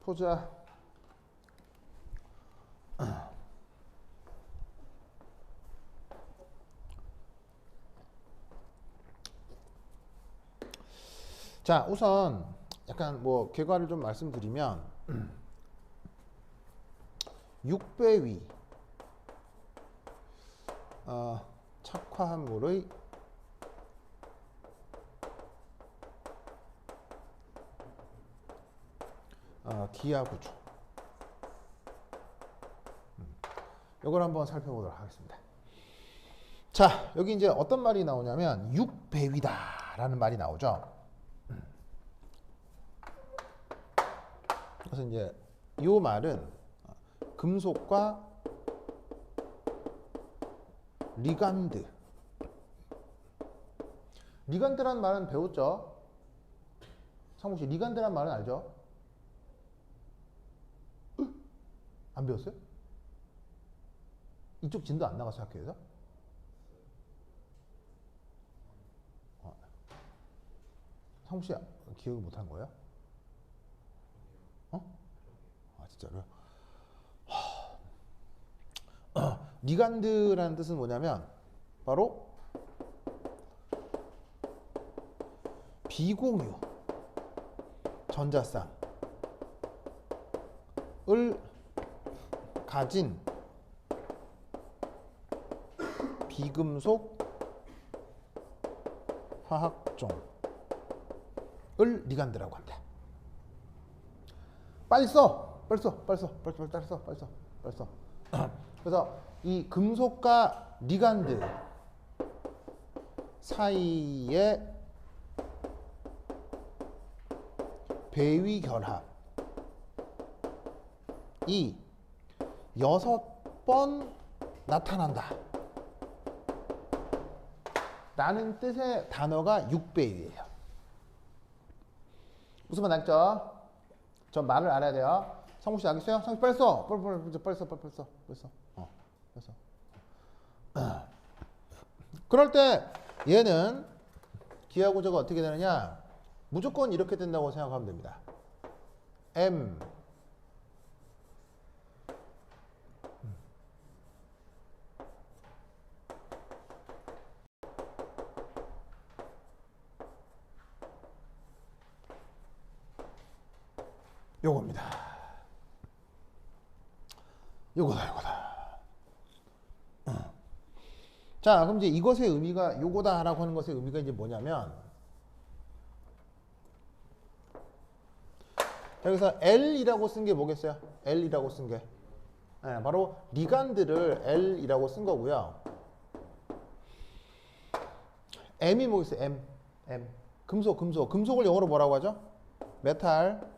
보자. 자, 우선 약간 뭐 결과를 좀 말씀드리면 6배 위 착화합물의 기하 구조. 이걸 한번 살펴보도록 하겠습니다. 자, 여기 이제 어떤 말이 나오냐면 6배위다 라는 말이 나오죠. 그래서 이제 이 말은 금속과 리간드. 리간드라는 말은 배웠죠? 상무 씨, 리간드라는 말은 알죠? 안 배웠어요? 이쪽 진도 안 나가서 학교에서? 상무 씨 기억을 못한 거예요? 진짜로요? 리간드라는 뜻은 뭐냐면 바로 비공유 전자쌍을 가진 비금속 화학종을 리간드라고 합니다. 빨리 써! 빨리 써! 그래서 이 금속과 리간드 사이의 배위 결합이 6번 나타난다 라는 뜻의 단어가 6배위예요. 무슨 말 알겠죠? 저 말을 알아야 돼요. 성우 씨 알겠어요? 성우 씨 빨리 써! 빨리 써. 그럴 때 얘는 기하 구조가 어떻게 되느냐? 무조건 이렇게 된다고 생각하면 됩니다. M 요겁니다. 요거다. 자, 그럼 이제 이것의 의미가 요거다라고 하는 것의 의미가 이제 뭐냐면, 자, 여기서 L이라고 쓴 게 뭐겠어요? L이라고 쓴 게 바로 리간드를 L이라고 쓴 거고요. M이 뭐겠어요? M. 금속을 영어로 뭐라고 하죠? 메탈.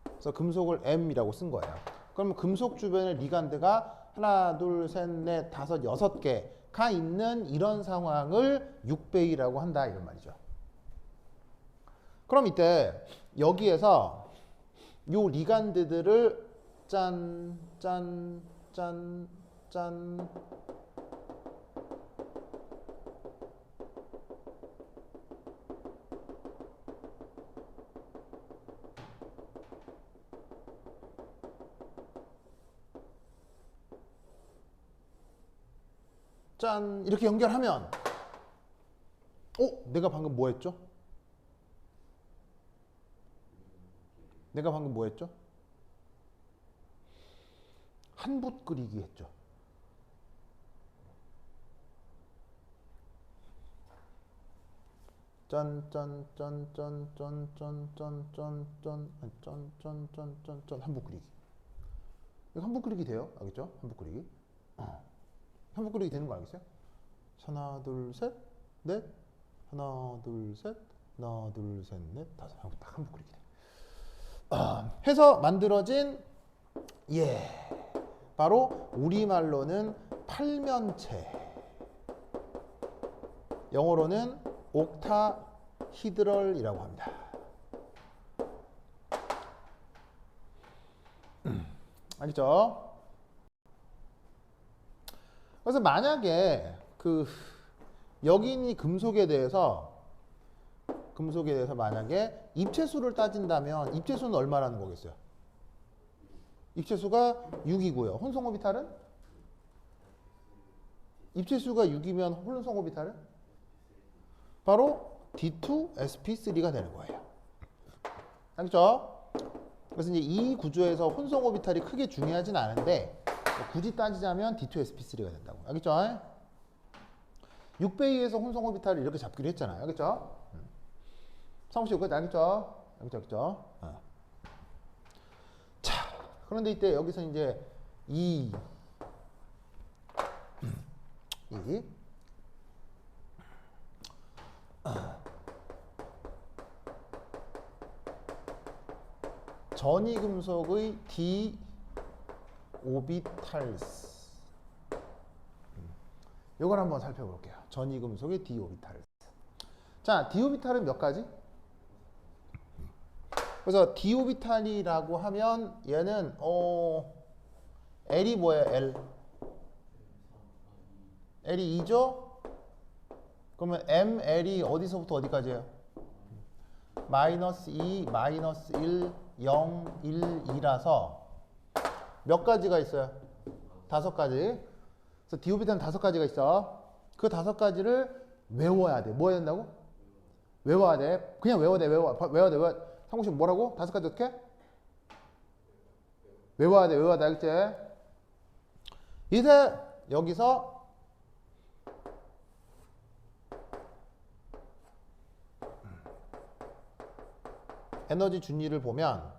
그래서 금속을 M이라고 쓴 거예요. 그러면 금속 주변에 리간드가 하나, 둘, 셋, 넷, 다섯, 6개가 있는 이런 상황을 6배위라고 한다 이런 말이죠. 그럼 이때 여기에서 요 리간드들을 짠 이렇게 연결하면 내가 방금 뭐 했죠? 한 붓 그리기 했죠. 한 붓 그리기. 이거 한 붓 그리기 돼요? 알겠죠? 한 붓 그리기. 한 붓 그리기 되는 거 알겠어요? 하나, 둘, 셋, 넷. 하나, 둘, 셋, 넷, 다섯. 딱 한 붓 그리기 돼. 해서 만들어진 바로 우리말로는 팔면체, 영어로는 옥타히드럴이라고 합니다. 알겠죠? 그래서 만약에 여기 있는 이 금속에 대해서 금속에 대해서 만약에 입체수를 따진다면 입체수는 얼마라는 거겠어요? 입체수가 6이고요. 혼성오비탈은? 입체수가 6이면 혼성오비탈은? 바로 D2sp3가 되는 거예요. 알겠죠? 그래서 이제 이 구조에서 혼성오비탈이 크게 중요하진 않은데 굳이 따지자면 D2sp3가 된다고. 알겠죠? 6배 2에서 혼성오비탈을 이렇게 잡기로 했잖아요. 알겠죠? 상호 씨 여기까지 알겠죠? 알겠죠? 자, 그런데 이때 여기서 이제 이 전이금속의 D 오비탈스 이걸 한번 살펴볼게요. 전이금속의 D 오비탈스. 자, D 오비탈은 몇 가지? 그래서 D 오비탈이라고 하면 얘는 L이 뭐예요? L이 2죠? 그러면 ML이 어디서부터 어디까지예요? 마이너스 2, 마이너스 1, 0, 1, 2라서 몇 가지가 있어요? 5가지. 그래서 D 오비탈은 5가지가 있어. 그 5가지를 외워야 돼. 뭐 해야 된다고? 외워야 돼. 그냥 외워야 돼. 외워야 돼. 상국씨 뭐라고? 5가지 어떻게? 외워야 돼. 알겠지? 이제 여기서 에너지 준위를 보면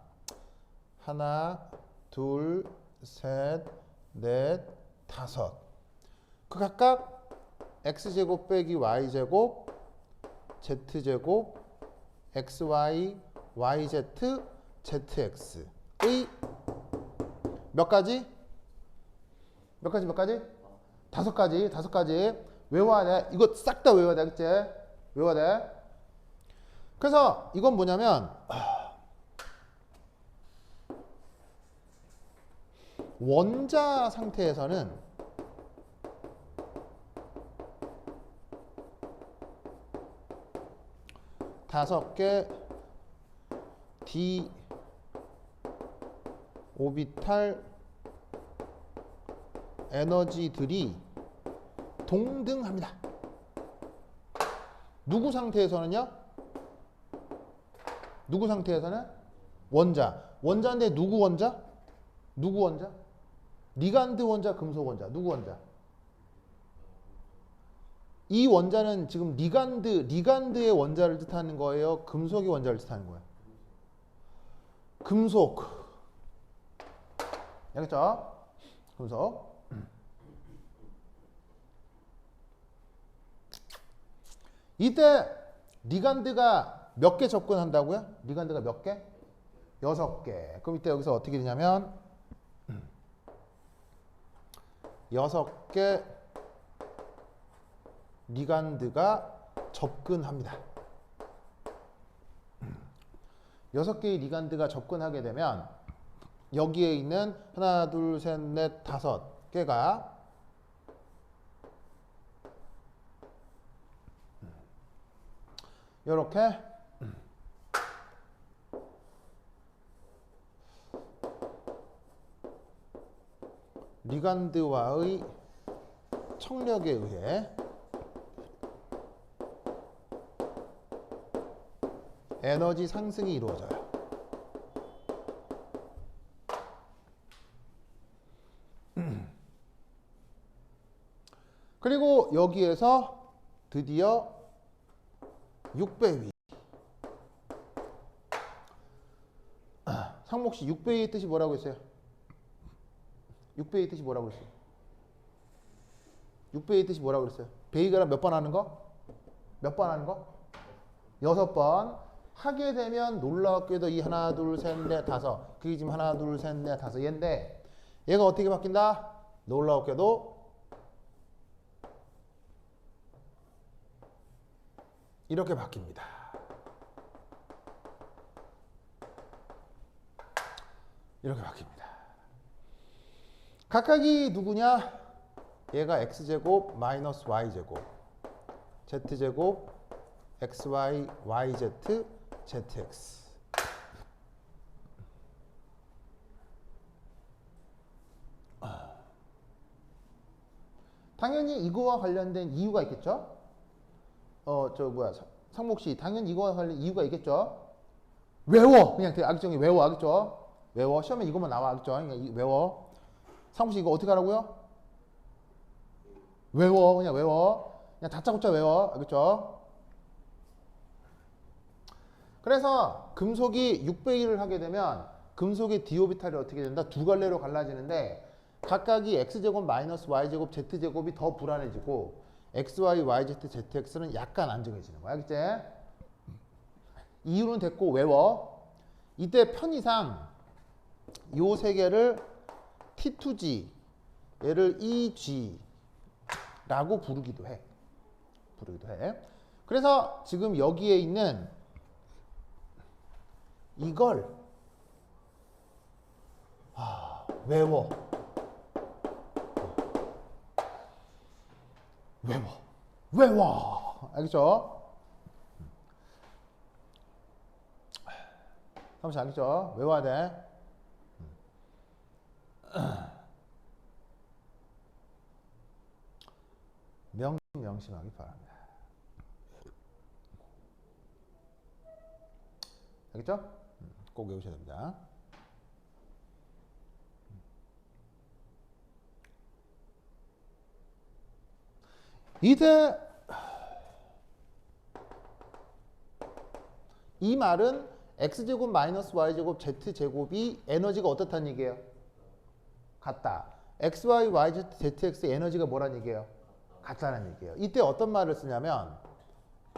하나, 둘, 셋, 넷, 다섯. 그 각각 x제곱 빼기 y제곱, z제곱, xy, yz, zx의 몇 가지? 5가지. 외워야 돼. 이거 싹 다 외워야 돼. 알겠지? 외워야 돼. 그래서 이건 뭐냐면 원자 상태에서는 다섯 개 D 오비탈 에너지들이 동등합니다. 누구 상태에서는요? 누구 상태에서는? 원자인데 누구 원자? 리간드 원자, 금속 원자. 누구 원자? 이 원자는 지금 리간드의 원자를 뜻하는 거예요? 금속의 원자를 뜻하는 거예요? 금속. 알겠죠? 금속. 이때 리간드가 몇 개 접근한다고요? 리간드가 몇 개? 6개. 그럼 이때 여기서 어떻게 되냐면 6개 리간드가 접근합니다. 6개의 리간드가 접근하게 되면 여기에 있는 하나, 둘, 셋, 넷, 5개가 이렇게 리간드와의 청력에 의해 에너지 상승이 이루어져요. 그리고 여기에서 드디어 6배 위. 상목씨 6배의 뜻이 뭐라고 했어요? 6배의 뜻이 뭐라고 했어요? 6배의 뜻이 뭐라고 그랬어요? 베이가랑 몇 번 하는 거? 몇 번 하는 거? 6번. 하게 되면 놀랍게도 이 하나, 둘, 셋, 넷, 다섯. 그게 지금 하나, 둘, 셋, 넷, 다섯. 얘인데 얘가 어떻게 바뀐다? 놀랍게도 이렇게 바뀝니다. 이렇게 바뀝니다. 각각이 누구냐? 얘가 x제곱 마이너스 y제곱 z제곱 XY, YZ, ZX. 당연히 이거와 관련된 이유가 있겠죠? 상목씨, 당연히 이거와 관련된 이유가 있겠죠? 외워! 그냥 알겠죠? 외워, 알겠죠? 외워. 시험에 이것만 나와, 알겠죠? 그냥 외워. 상목씨, 이거 어떻게 하라고요? 외워, 그냥 외워. 그냥 다짜고짜 외워, 알겠죠? 그래서 금속이 6배 1을 하게 되면 금속의 d 오비탈이 어떻게 된다? 두 갈래로 갈라지는데 각각이 x제곱 마이너스 y제곱 z제곱이 더 불안해지고 xy, yz, zx는 약간 안정해지는 거야. 알겠지? 이유는 됐고 외워. 이때 편의상 요 세 개를 t2g, 얘를 eg라고 부르기도 해. 그래서 지금 여기에 있는 이걸 외워. 알겠죠? 잠시 알겠죠? 외워야 돼. 명심하기 바랍니다. 알겠죠? 꼭 외우셔야 됩니다. 이때 이 말은 x제곱 마이너스 y제곱 z제곱이 에너지가 어떻다는 얘기예요? 같다. xy, yz, zx의 에너지가 뭐란 얘기예요? 같다는 얘기예요. 이때 어떤 말을 쓰냐면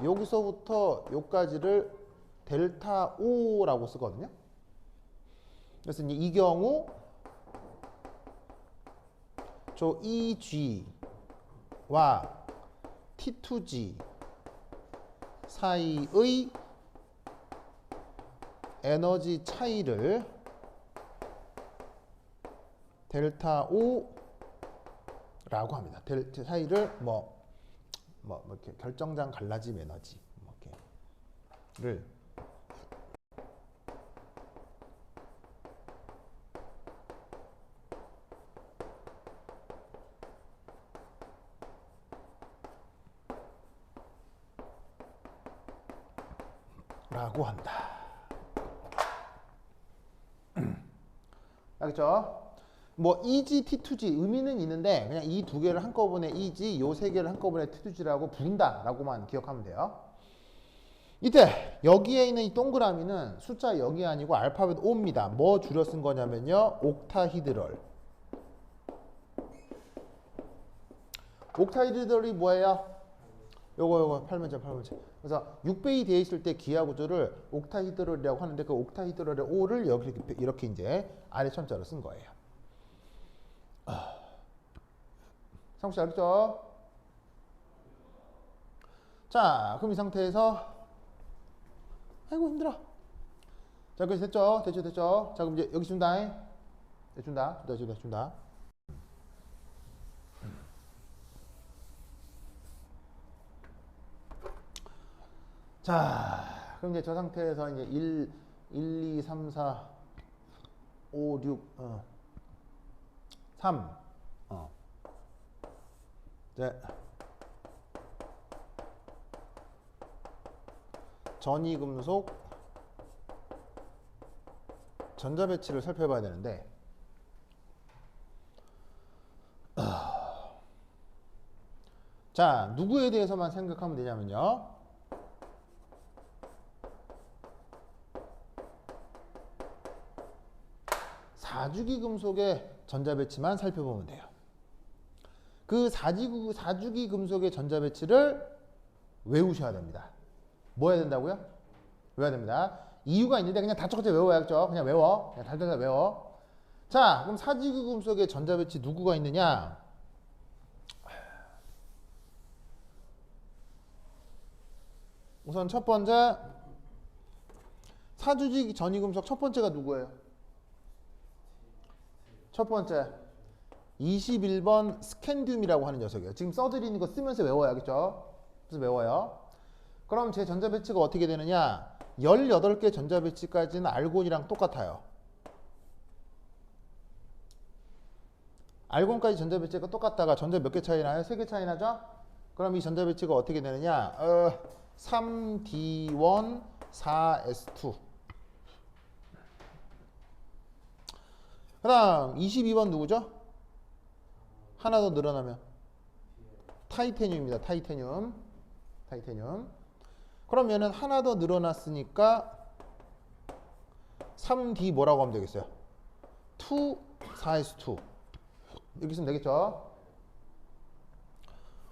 여기서부터 여기까지를 델타 O라고 쓰거든요. 그래서 이제 이 경우 저 EG와 T2G 사이의 에너지 차이를 델타 O라고 합니다. 델타 차이를 이렇게 결정장 갈라짐 에너지 이렇게를 라고 한다. 알겠죠? EG, T2G 의미는 있는데 그냥 이 두 개를 한꺼번에 EG, 요 세 개를 한꺼번에 T2G라고 부른다 라고만 기억하면 돼요. 이때 여기에 있는 이 동그라미는 숫자 0이 아니고 알파벳 O입니다. 뭐 줄여 쓴 거냐면요, 옥타히드럴. 옥타히드럴이 뭐예요? 요거 팔면체. 그래서 6배이 되어 있을 때 기하 구조를 옥타히드럴이라고 하는데 그 옥타히드럴의 O를 이렇게 이제 아래 천자로 쓴 거예요. 상혹시 알겠죠? 자, 그럼 이 상태에서 아이고 힘들어. 자, 그래서 됐죠? 자, 그럼 이제 여기 준다. 준다. 자, 그럼 이제 저 상태에서 이제 1, 2, 3, 4, 5, 6, 3, 네. 전이금속 전자배치를 살펴봐야 되는데 자, 누구에 대해서만 생각하면 되냐면요, 사주기 금속의 전자배치만 살펴보면 돼요. 그 사주기 금속의 전자배치를 외우셔야 됩니다. 뭐 해야 된다고요? 외워야 됩니다. 이유가 있는데 그냥 다짜고짜 외워야겠죠. 그냥 외워. 그냥 달달달 외워. 자, 그럼 사주기 금속의 전자배치 누구가 있느냐? 우선 첫 번째, 사주기 전이금속 첫 번째가 누구예요? 첫 번째 21번 스캔듐이라고 하는 녀석이에요. 지금 써드리는 거 쓰면서 외워야겠죠? 그래서 외워요. 그럼 제 전자배치가 어떻게 되느냐? 18개 전자배치까지는 알곤이랑 똑같아요. 알곤까지 전자배치가 똑같다가 전자 몇 개 차이 나요? 3개 차이 나죠? 그럼 이 전자배치가 어떻게 되느냐? 3D1 4S2. 그 다음 22번 누구죠? 하나 더 늘어나면 타이테늄입니다. 타이테늄. 그럼 얘는 하나 더 늘어났으니까 3D 뭐라고 하면 되겠어요? 2 4S2 이렇게 쓰면 되겠죠?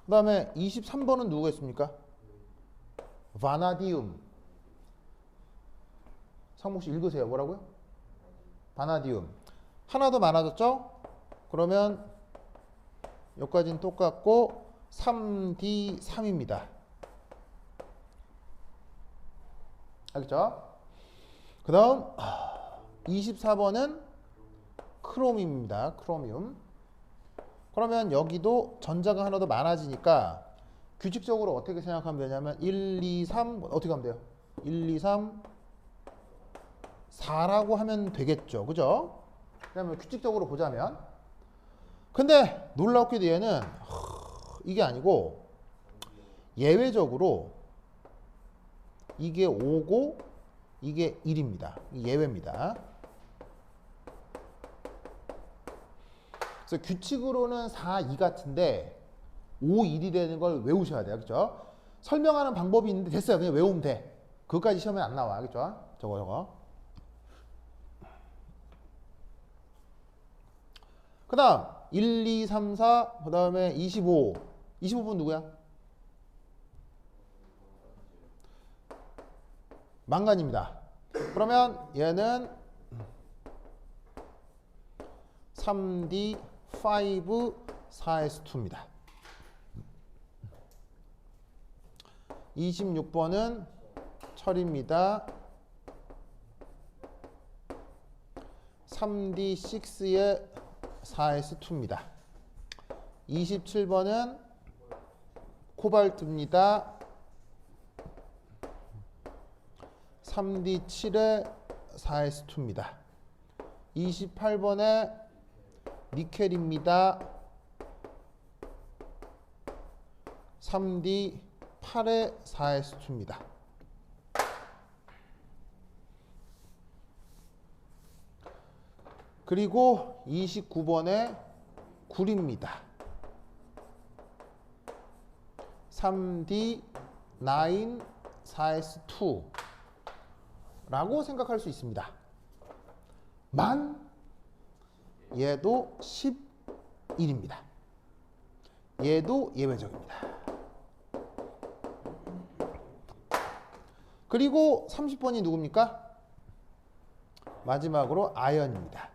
그 다음에 23번은 누구가 있습니까? 바나디움. 상목씨 읽으세요. 뭐라고요? 바나디움. 하나 더 많아졌죠? 그러면 여기까지는 똑같고 3D3입니다. 알겠죠? 그 다음 24번은 크롬입니다. 크로미움. 그러면 여기도 전자가 하나 더 많아지니까 규칙적으로 어떻게 생각하면 되냐면 1, 2, 3 어떻게 하면 돼요? 1, 2, 3, 4라고 하면 되겠죠. 그죠? 그러면 규칙적으로 보자면 근데 놀랍게도 얘는 이게 아니고 예외적으로 이게 5고 이게 1입니다. 예외입니다. 그래서 규칙으로는 4, 2 같은데 5, 1이 되는 걸 외우셔야 돼요. 그렇죠? 설명하는 방법이 있는데 됐어요. 그냥 외우면 돼. 그것까지 시험에 안 나와. 그렇죠? 저거. 그 다음 1, 2, 3, 4, 그 다음에 25. 25분 누구야? 망간입니다. 그러면 얘는 3D 5 4S2입니다. 26번은 철입니다. 3D 6의 4S2입니다. 27번은 코발트입니다. 3D 7의 4S2입니다. 28번에 니켈입니다. 3D 8의 4S2입니다. 그리고 29번에 굴입니다. 3D 9 4S2 라고 생각할 수 있습니다. 만 얘도 11입니다. 얘도 예외적입니다. 그리고 30번이 누굽니까? 마지막으로 아연입니다.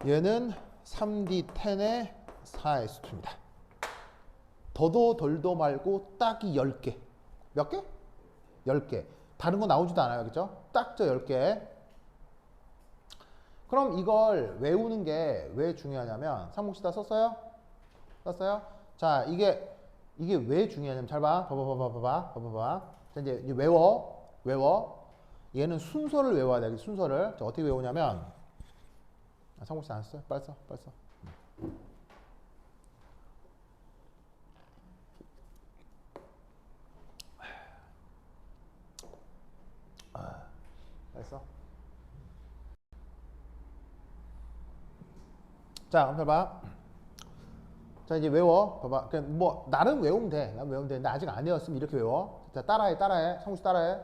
얘는 3D 10의 4S2입니다. 더도 덜도 말고 딱이 10개. 몇 개? 10개. 다른 거 나오지도 않아요. 그죠? 딱 저 10개. 그럼 이걸 외우는 게 왜 중요하냐면 상목씨 다 썼어요? 썼어요? 자, 이게 왜 중요하냐면 잘 봐. 봐봐. 자, 이제 외워. 얘는 순서를 외워야 돼. 순서를. 자, 어떻게 외우냐면 상목씨 안 썼어요? 빨리 써. 됐어. 자, 그럼 잘 봐. 자, 이제 외워. 봐봐. 그냥 뭐 나름 외우면 돼. 근데 아직 안 외웠으면 이렇게 외워. 자, 따라해. 성우씨 따라해.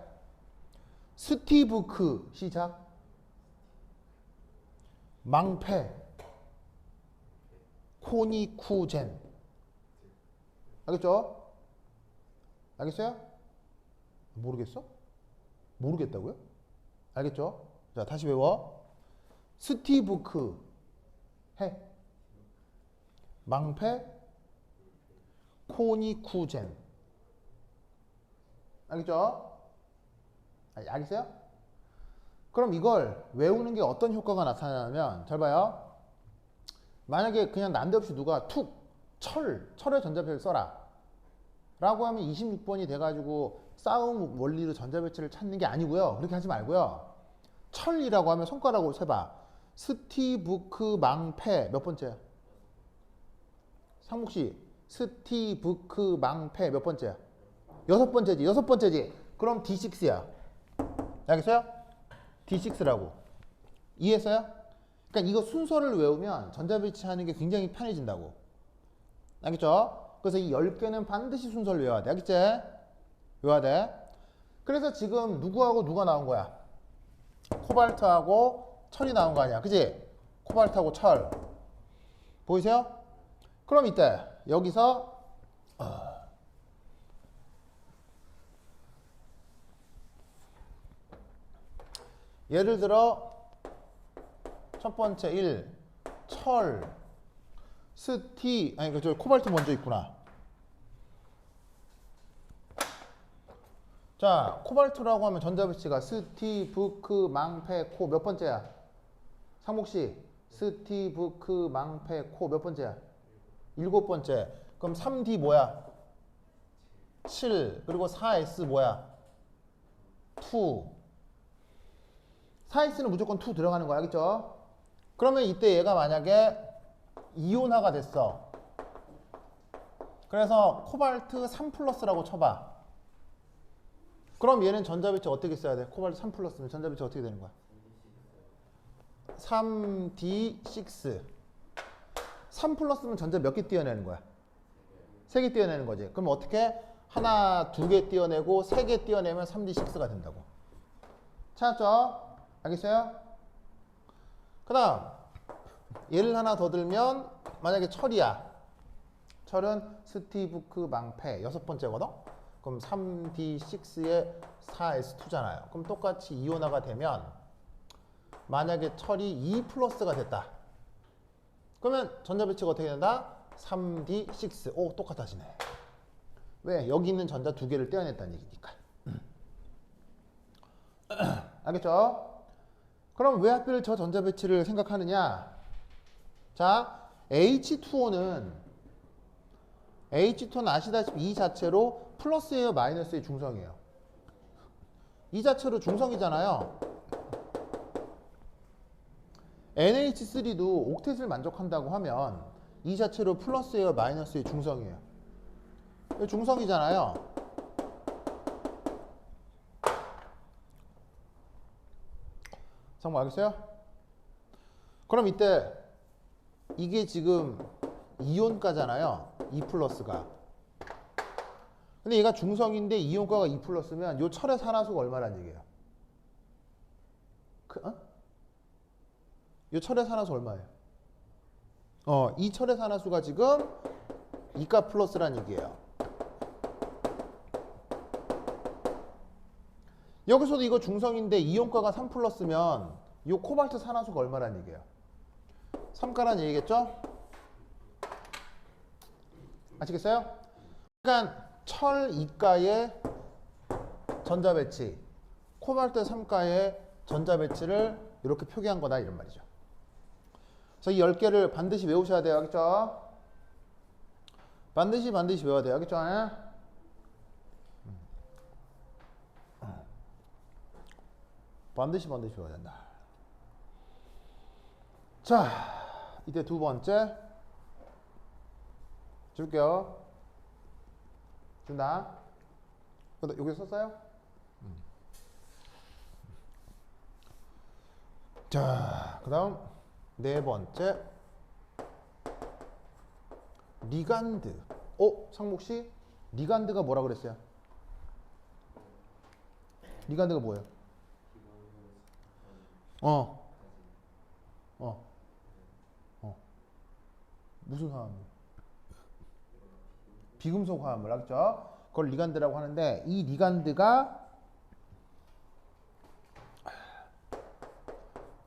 스티브크 시작. 망패. 코니쿠젠. 알겠죠? 알겠어요? 모르겠어? 모르겠다고요? 알겠죠? 자, 다시 외워. 스티브크 해. 망패 코니쿠젠. 알겠죠? 알겠어요? 그럼 이걸 외우는 게 어떤 효과가 나타나냐면 잘 봐요. 만약에 그냥 난데없이 누가 툭 철의 전자표를 써라 라고 하면 26번이 돼가지고 싸움 원리로 전자배치를 찾는 게 아니고요. 그렇게 하지 말고요. 철이라고 하면 손가락으로 세봐. 스티브크 망패 몇 번째야? 상목씨, 스티브크 망패 몇 번째야? 여섯 번째지. 여섯 번째지. 그럼 D6야. 알겠어요? D6라고. 이해했어요? 그러니까 이거 순서를 외우면 전자배치하는 게 굉장히 편해진다고. 알겠죠? 그래서 이 10개는 반드시 순서를 외워야 돼. 알겠지? 외워야 돼. 그래서 지금 누구하고 누가 나온 거야? 코발트하고 철이 나온 거 아니야. 그지? 코발트하고 철. 보이세요? 그럼 이때 여기서 예를 들어 첫 번째 1 철 스티 아니 저 코발트 먼저 있구나. 자 코발트라고 하면 전자배치가 스티브크 망패 코 몇 번째야? 상목씨 스티브크 망패 코 몇 번째야? 7번째. 그럼 3D 뭐야? 7 그리고 4S 뭐야? 2 4S는 무조건 2 들어가는 거야. 알겠죠? 그러면 이때 얘가 만약에 이온화가 됐어. 그래서 코발트 3 플러스라고 쳐봐. 그럼 얘는 전자배치 어떻게 써야 돼? 코발트 3 플러스면 전자배치 어떻게 되는 거야? 3D6 3 플러스면 전자 몇 개 띄어내는 거야? 3개 띄어내는 거지. 그럼 어떻게? 하나, 2개 띄어내고 3개 띄어내면 3D6가 된다고. 찾았죠? 알겠어요? 그 다음 예를 하나 더 들면 만약에 철이야. 철은 스티브크 망패 6번째거든? 그럼 3D6에 4S2잖아요. 그럼 똑같이 이온화가 되면 만약에 철이 2 플러스가 됐다. 그러면 전자배치가 어떻게 된다? 3D6. 오 똑같아지네. 왜? 여기 있는 전자 2개를 떼어냈다는 얘기니까. 알겠죠? 그럼 왜 하필 저 전자배치를 생각하느냐? 자, H2O는 아시다시피 이 자체로 플러스예요, 마이너스의 중성이에요? 이 자체로 중성이잖아요. NH3도 옥텟을 만족한다고 하면 이 자체로 플러스예요, 마이너스의 중성이에요? 중성이잖아요. 상모 알겠어요? 그럼 이때 이게 지금 이온가잖아요. 2 플러스가. 근데 얘가 중성인데 이온가가 2 플러스면 요 철의 산화수가 얼마란 얘기예요? 요 철의 산화수 얼마예요? 이 철의 산화수가 지금 2가 플러스란 얘기예요. 여기서도 이거 중성인데 이온가가 3 플러스면 요 코발트 산화수가 얼마란 얘기예요? 3가란 얘기겠죠? 아시겠어요? 그러니까 철 2가의 전자배치, 코발트 3가의 전자배치를 이렇게 표기한 거다 이런 말이죠. 그래서 이 10개를 반드시 외우셔야 돼요. 알겠죠? 반드시 외워야 돼요. 알겠죠? 반드시 외워야 된다. 자, 이제 두 번째 줄게요. 준다. 여기 썼어요? 자, 그 다음 네 번째 리간드. 상목씨 리간드가 뭐라 그랬어요? 리간드가 뭐예요? 무슨 화합물? 비금속 화합물 알죠? 그걸 리간드라고 하는데 이 리간드가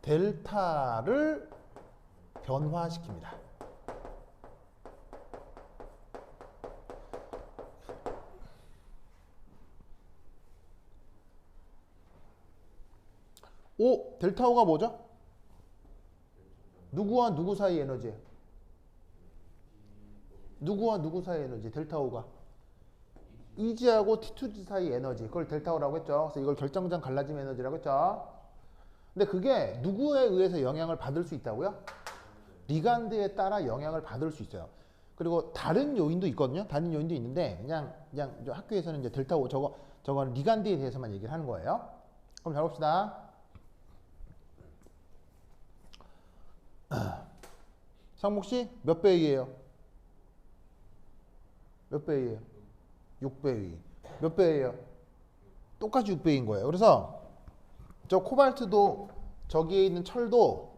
델타를 변화시킵니다. 델타 O가 뭐죠? 누구와 누구 사이 에너지예요? 누구와 누구 사이 에너지? 델타 O가 EG하고 T2G 사이 에너지, 그걸 델타오라고 했죠. 그래서 이걸 결정장 갈라짐 에너지라고 했죠. 근데 그게 누구에 의해서 영향을 받을 수 있다고요? 리간드에 따라 영향을 받을 수 있어요. 그리고 다른 요인도 있거든요. 다른 요인도 있는데 그냥 학교에서는 이제 델타 O 저건 리간드에 대해서만 얘기를 하는 거예요. 그럼 잘 봅시다. 상목 씨 몇 배 의예요? 몇 배 의예요? 6배 의. 몇 배예요? 똑같이 6배인 거예요. 그래서 저 코발트도 저기에 있는 철도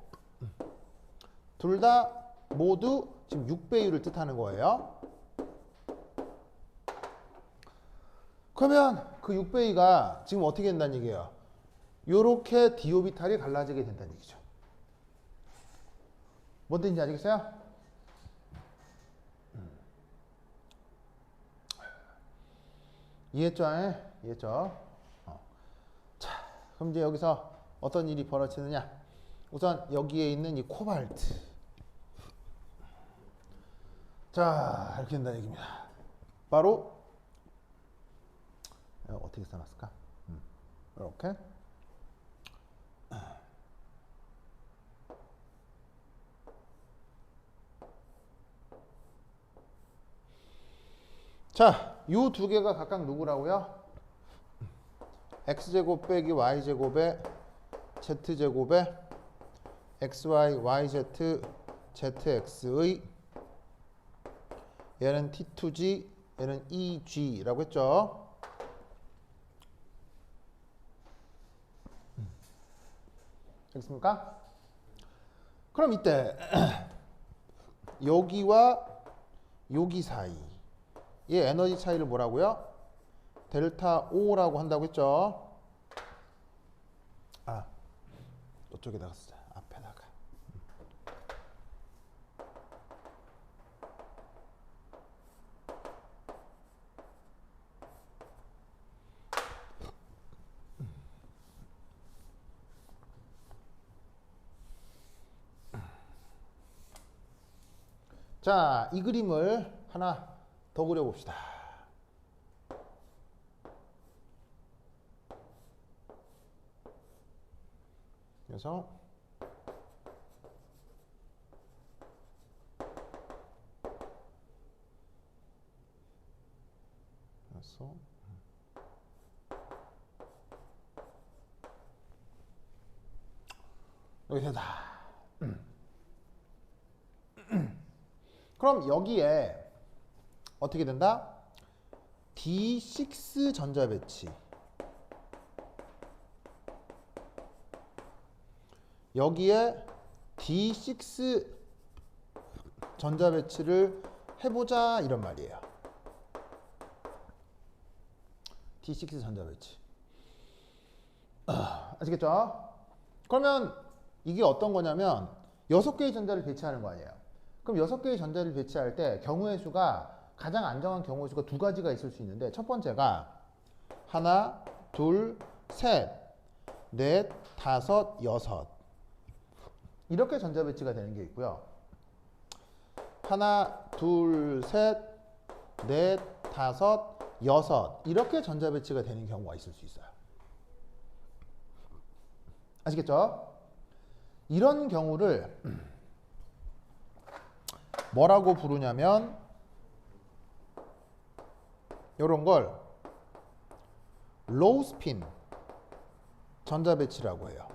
둘 다 모두 지금 6배율을 뜻하는 거예요. 그러면 그 6배가 지금 어떻게 된다는 얘기예요? 요렇게 d 오비탈이 갈라지게 된다는 얘기죠. 뭔 뜻인지 아시겠어요? 이해했죠? 이해했죠? 자, 그럼 이제 여기서 어떤 일이 벌어지느냐? 우선 여기에 있는 이 코발트. 자, 이렇게 된다는 얘기입니다. 바로 어떻게 써놨을까? 이렇게. 자, 요 두 개가 각각 누구라고요? x제곱 빼기 y제곱에 z제곱에 xy, yz, zx의 얘는 t2g, 얘는 eg라고 했죠. 알겠습니까? 그럼 이때 여기와 여기 사이 이 에너지 차이를 뭐라고요? 델타 O라고 한다고 했죠. 아, 이쪽에다가 쓰자. 앞에다가. 자, 이 그림을 하나 더 그려봅시다. 그래서 여기 된다. 그럼 여기에 어떻게 된다? D6 전자 배치. 여기에 D6 전자 배치를 해보자 이런 말이에요. D6 전자 배치. 아시겠죠? 그러면 이게 어떤 거냐면 6개의 전자를 배치하는 거 아니에요. 그럼 6개의 전자를 배치할 때 경우의 수가 가장 안정한 경우의 수가 두 가지가 있을 수 있는데 첫 번째가 하나, 둘, 셋, 넷, 다섯, 여섯 이렇게 전자 배치가 되는 게 있고요. 하나, 둘, 셋, 넷, 다섯, 여섯 이렇게 전자 배치가 되는 경우가 있을 수 있어요. 아시겠죠? 이런 경우를 뭐라고 부르냐면 이런 걸 로우 스핀 전자 배치라고 해요.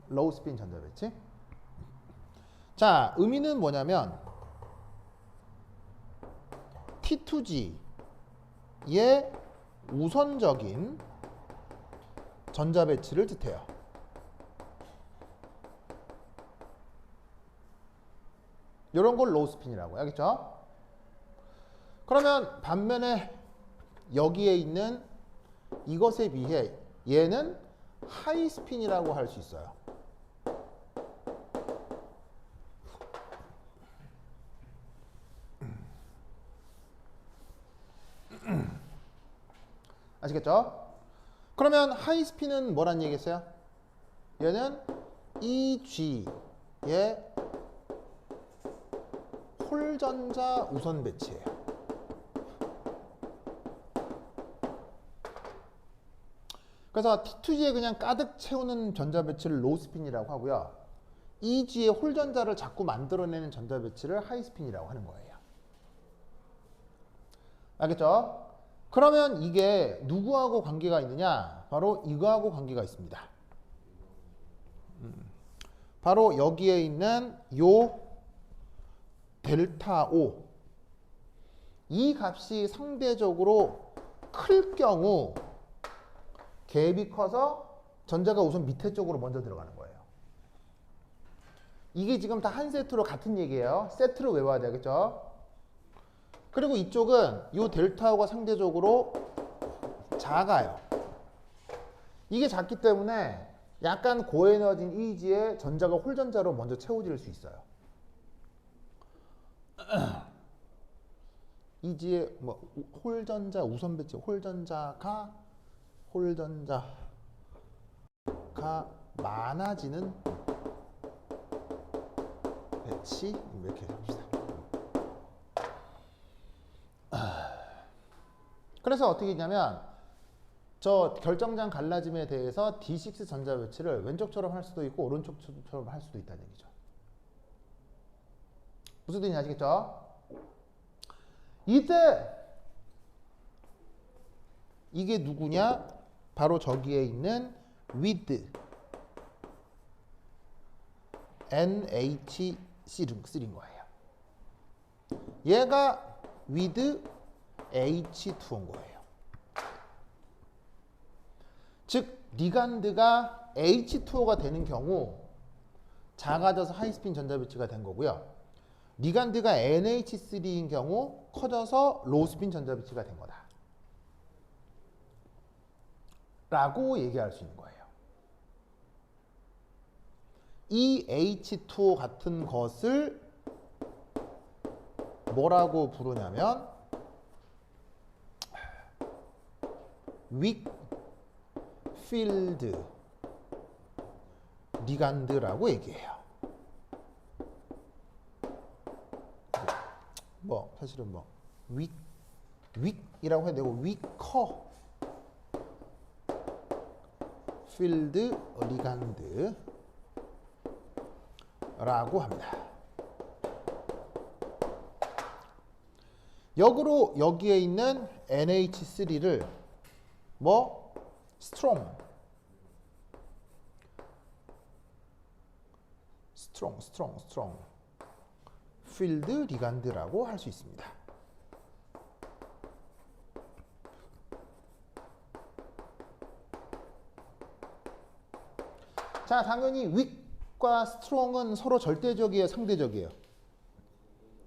로우 스핀 전자 배치. 자, 의미는 뭐냐면 T2G의 우선적인 전자 배치를 뜻해요. 이런 걸 로우 스핀이라고 알겠죠? 그러면 반면에 여기에 있는 이것에 비해 얘는 하이 스핀이라고 할 수 있어요. 아시겠죠? 그러면 하이 스핀은 뭐란 얘기겠어요? 얘는 EG의 홀전자 우선 배치예요. 그래서 T2G에 그냥 가득 채우는 전자 배치를 로우 스핀이라고 하고요. EG에 홀전자를 자꾸 만들어내는 전자 배치를 하이 스핀이라고 하는 거예요. 알겠죠? 그러면 이게 누구하고 관계가 있느냐? 바로 이거하고 관계가 있습니다. 바로 여기에 있는 요 델타 O, 이 값이 상대적으로 클 경우 갭이 커서 전자가 우선 밑에 쪽으로 먼저 들어가는 거예요. 이게 지금 다 한 세트로 같은 얘기예요. 세트로 외워야 되겠죠? 그리고 이쪽은 이 델타오가 상대적으로 작아요. 이게 작기 때문에 약간 고에너지인 EG에 전자가 홀전자로 먼저 채워질 수 있어요. EG에 뭐 홀전자 우선 배치, 홀전자가 많아지는 배치, 이렇게 합시다. 그래서 어떻게 했냐면 저 결정장 갈라짐에 대해서 D6 전자 배치를 왼쪽처럼 할 수도 있고 오른쪽처럼 할 수도 있다는 얘기죠. 무슨 뜻인지 아시겠죠? 이때 이게 누구냐? 바로 저기에 있는 with NH3인 거예요. 얘가 with H2인 거예요. 즉 리간드가 H2O가 되는 경우 작아져서 하이스핀 전자 배치가 된 거고요. 리간드가 NH3인 경우 커져서 로우스핀 전자 배치가 된 거다 라고 얘기할 수 있는 거예요. 이 H2O 같은 것을 뭐라고 부르냐면 weak field 리간드라고 얘기해요. 뭐 사실은 뭐 weak이라고 해도 되고 weaker field 리간드라고 합니다. 역으로 여기에 있는 NH3를 뭐 strong field 리간드라고 할 수 있습니다. 자, 당연히 weak과 strong은 서로 절대적이에요, 상대적이에요?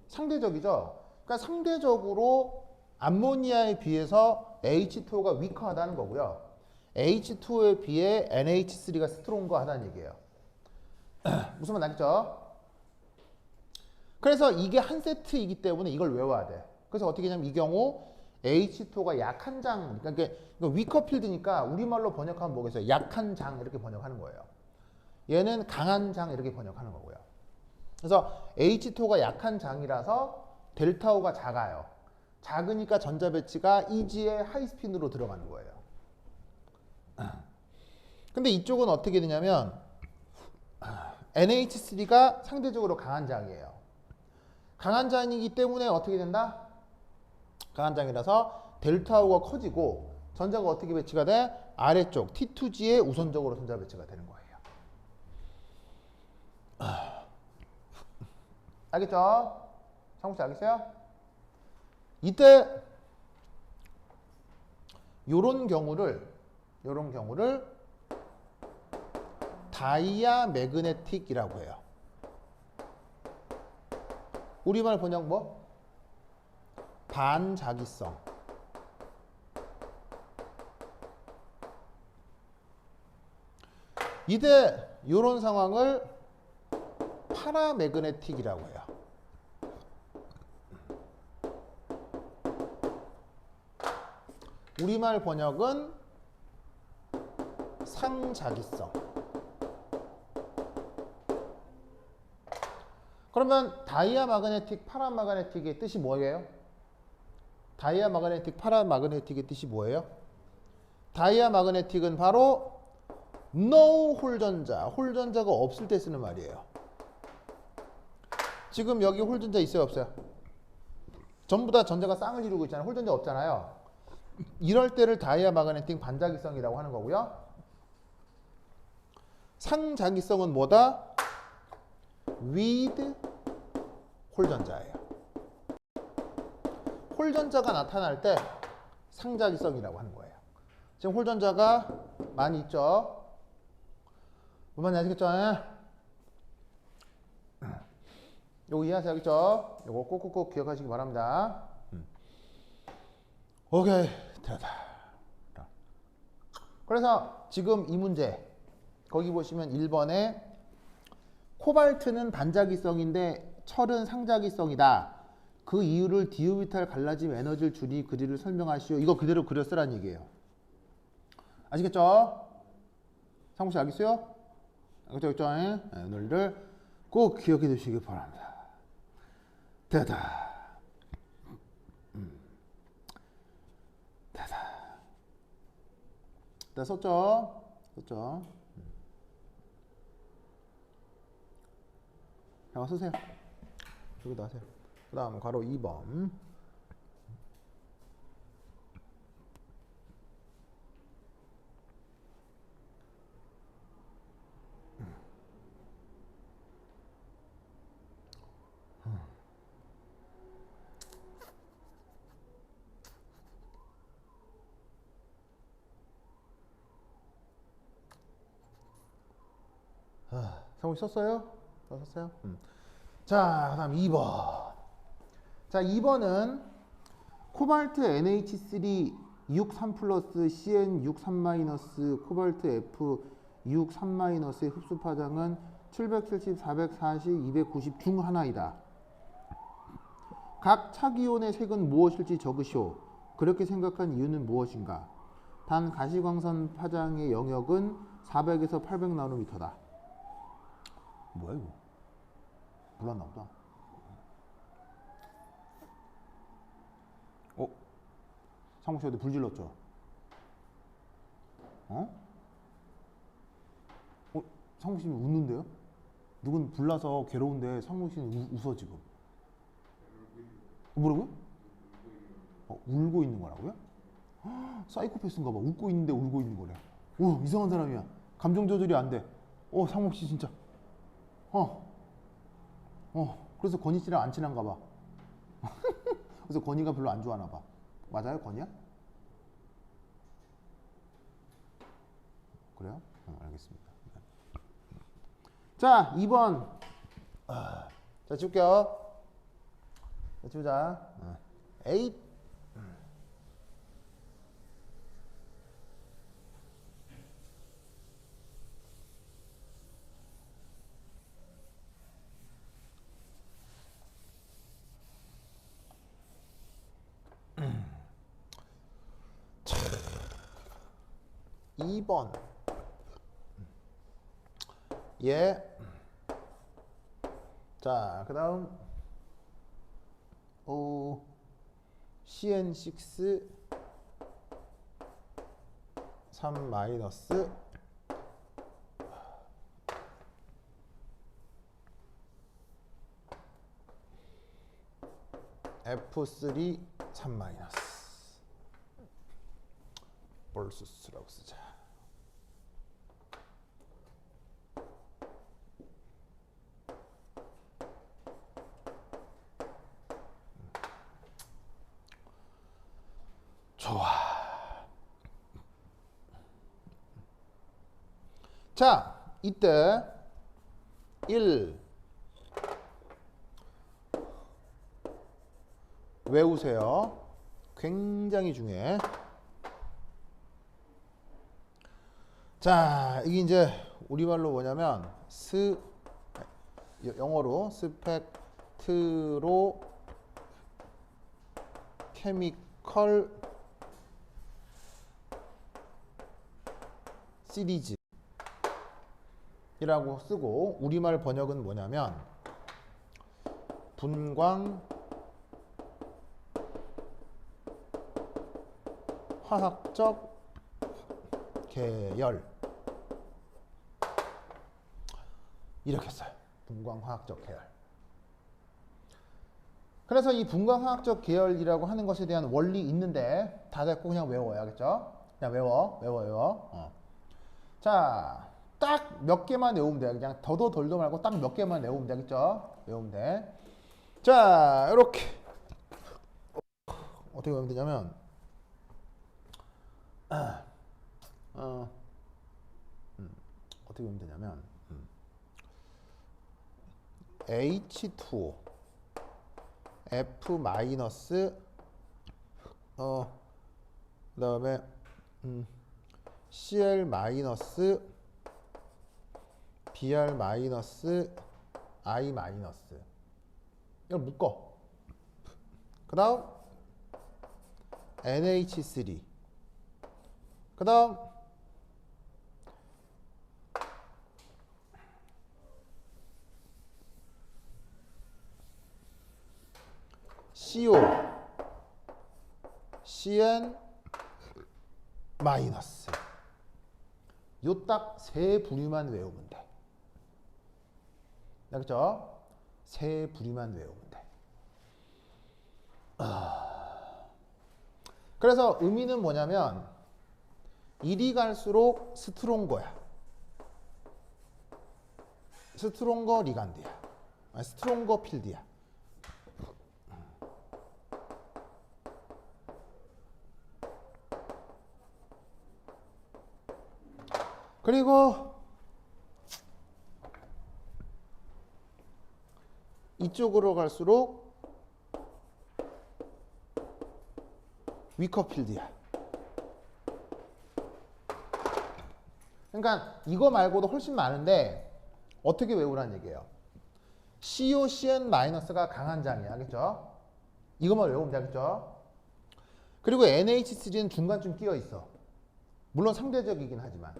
상대적이죠. 그러니까 상대적으로 암모니아에 비해서 H2O가 weaker하다는 거고요. H2O에 비해 NH3가 스트롱거하다는 얘기예요. 무슨 말 나겠죠? 그래서 이게 한 세트이기 때문에 이걸 외워야 돼. 그래서 어떻게 하냐면 이 경우 H2O가 약한 장, 그러니까 weaker field니까 우리말로 번역하면 뭐겠어요? 약한 장 이렇게 번역하는 거예요. 얘는 강한 장 이렇게 번역하는 거고요. 그래서 H2O가 약한 장이라서 델타 O가 작아요. 작으니까 전자 배치가 EG의 하이스핀으로 들어가는 거예요. 근데 이쪽은 어떻게 되냐면 NH3가 상대적으로 강한 장이에요. 강한 장이기 때문에 어떻게 된다? 강한 장이라서 델타 O가 커지고 전자가 어떻게 배치가 돼? 아래쪽 T2G에 우선적으로 전자 배치가 되는 거예요. 알겠죠? 상무씨 알겠어요? 이때 요런 경우를 다이아 매그네틱이라고 해요. 우리말 번역 뭐? 반자기성. 이때 요런 상황을 파라매그네틱이라고 해요. 우리말 번역은 상자기성. 그러면 다이아마그네틱, 파라마그네틱의 뜻이 뭐예요? 다이아마그네틱, 파라마그네틱의 뜻이 뭐예요? 다이아마그네틱은 바로 no 홀전자, 홀전자가 없을 때 쓰는 말이에요. 지금 여기 홀전자 있어요, 없어요? 전부 다 전자가 쌍을 이루고 있잖아요. 홀전자 없잖아요. 이럴 때를 다이아마그네틱 반자기성이라고 하는 거고요. 상자기성은 뭐다? with 홀전자예요. 홀전자가 나타날 때 상자기성이라고 하는 거예요. 지금 홀전자가 많이 있죠. 무슨 말인지 아시겠죠? 요거 이해하세요? 알겠죠? 요거 꼭꼭꼭 기억하시기 바랍니다. 오케이, 됐다. 그래서 지금 이 문제 거기 보시면 1번에 코발트는 반자기성인데 철은 상자기성이다. 그 이유를 디오비탈 갈라짐 에너지를 줄이 그리를 설명하시오. 이거 그대로 그려 쓰라는 얘기예요. 아시겠죠? 상무씨 알겠어요? 알겠죠? 논리를 꼭 기억해 두시기 바랍니다. 됐다. 됐다. 다 썼죠? 썼죠? 자, 쓰세요. 여기다 하세요. 그 다음 괄호 2번. 성우 썼어요? 썼어요? 자, 그 다음 2번. 자, 2번은 코발트 NH3 63 플러스 CN 63 마이너스 코발트 F 63 마이너스의 흡수 파장은 770, 440, 290 중 하나이다. 각 차기온의 색은 무엇일지 적으시오. 그렇게 생각한 이유는 무엇인가? 단 가시광선 파장의 영역은 400에서 800 나노미터다. 뭐야 이거? 몰랐나 보다. 상무씨 어디 불 질렀죠? 상무씨 웃는데요? 누군 불나서 괴로운데 상무씨는 웃어 지금. 뭐라고요? 울고 있는 거라고요? 사이코패스인가 봐. 웃고 있는데 울고 있는 거래. 오, 이상한 사람이야. 감정 조절이 안 돼. 상무씨 진짜. 그래서 건희 씨랑 안 친한가 봐. 그래서 건희가 별로 안 좋아하나 봐. 맞아요, 건희야? 그래요? 알겠습니다. 자, 2번. 자, 지울게요. 자, 지우자. 8. 자, 2번. 예. 자, 그 다음 CN6 3 마이너스 F3 3 마이너스 볼수스라고 쓰자. 좋아. 자, 이때 1 외우세요. 굉장히 중요해. 자, 이게 이제 우리말로 뭐냐면 영어로 스펙트로 케미컬 시리즈이라고 쓰고, 우리말 번역은 뭐냐면 분광 화학적 계열 이렇게 써요. 분광화학적 계열. 그래서 이 분광화학적 계열이라고 하는 것에 대한 원리 있는데 다 됐고 그냥 외워요. 알겠죠? 그냥 외워. 자, 딱 몇 개만 외우면 돼. 그냥 더도 덜도 말고 딱 몇 개만 외우면 되겠죠? 외우면 돼. 자, 이렇게 어떻게 외우면 되냐면 어떻게 외우면 되냐면 H2O F 마이너스 그다음에 Cl 마이너스 Br 마이너스 I 마이너스 이걸 묶어. 그다음 NH3 그다음 CO CN 마이너스 요 딱 세 부류만 외우면 돼. 알겠죠? 세 부류만 외우면 돼. 그래서 의미는 뭐냐면 이리 갈수록 스트롱거야. 스트롱거 리간드야. 아니, 스트롱거 필드야. 그리고 이쪽으로 갈수록 위커 필드야. 그러니까 이거 말고도 훨씬 많은데 어떻게 외우라는 얘기예요. COCN-가 강한 장이야. 알겠죠? 이것만 외우면 되겠죠? 그리고 NH3는 중간쯤 끼어 있어. 물론 상대적이긴 하지만.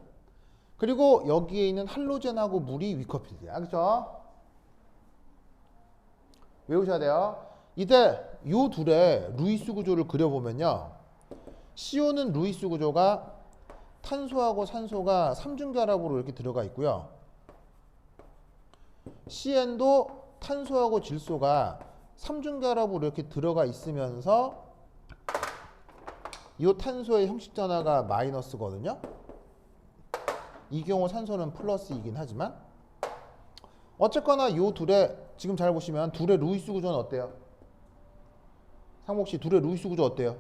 그리고 여기에 있는 할로젠하고 물이 위커 필드야. 알겠죠? 외우셔야 돼요. 이때 요 둘의 루이스 구조를 그려보면요. CO는 루이스 구조가 탄소하고 산소가 삼중결합으로 이렇게 들어가 있고요. CN도 탄소하고 질소가 삼중결합으로 이렇게 들어가 있으면서 이 탄소의 형식 전하가 마이너스거든요. 이 경우 산소는 플러스이긴 하지만 어쨌거나 이 둘의 지금 잘 보시면 둘의 루이스 구조는 어때요? 상목 씨 둘의 루이스 구조 어때요?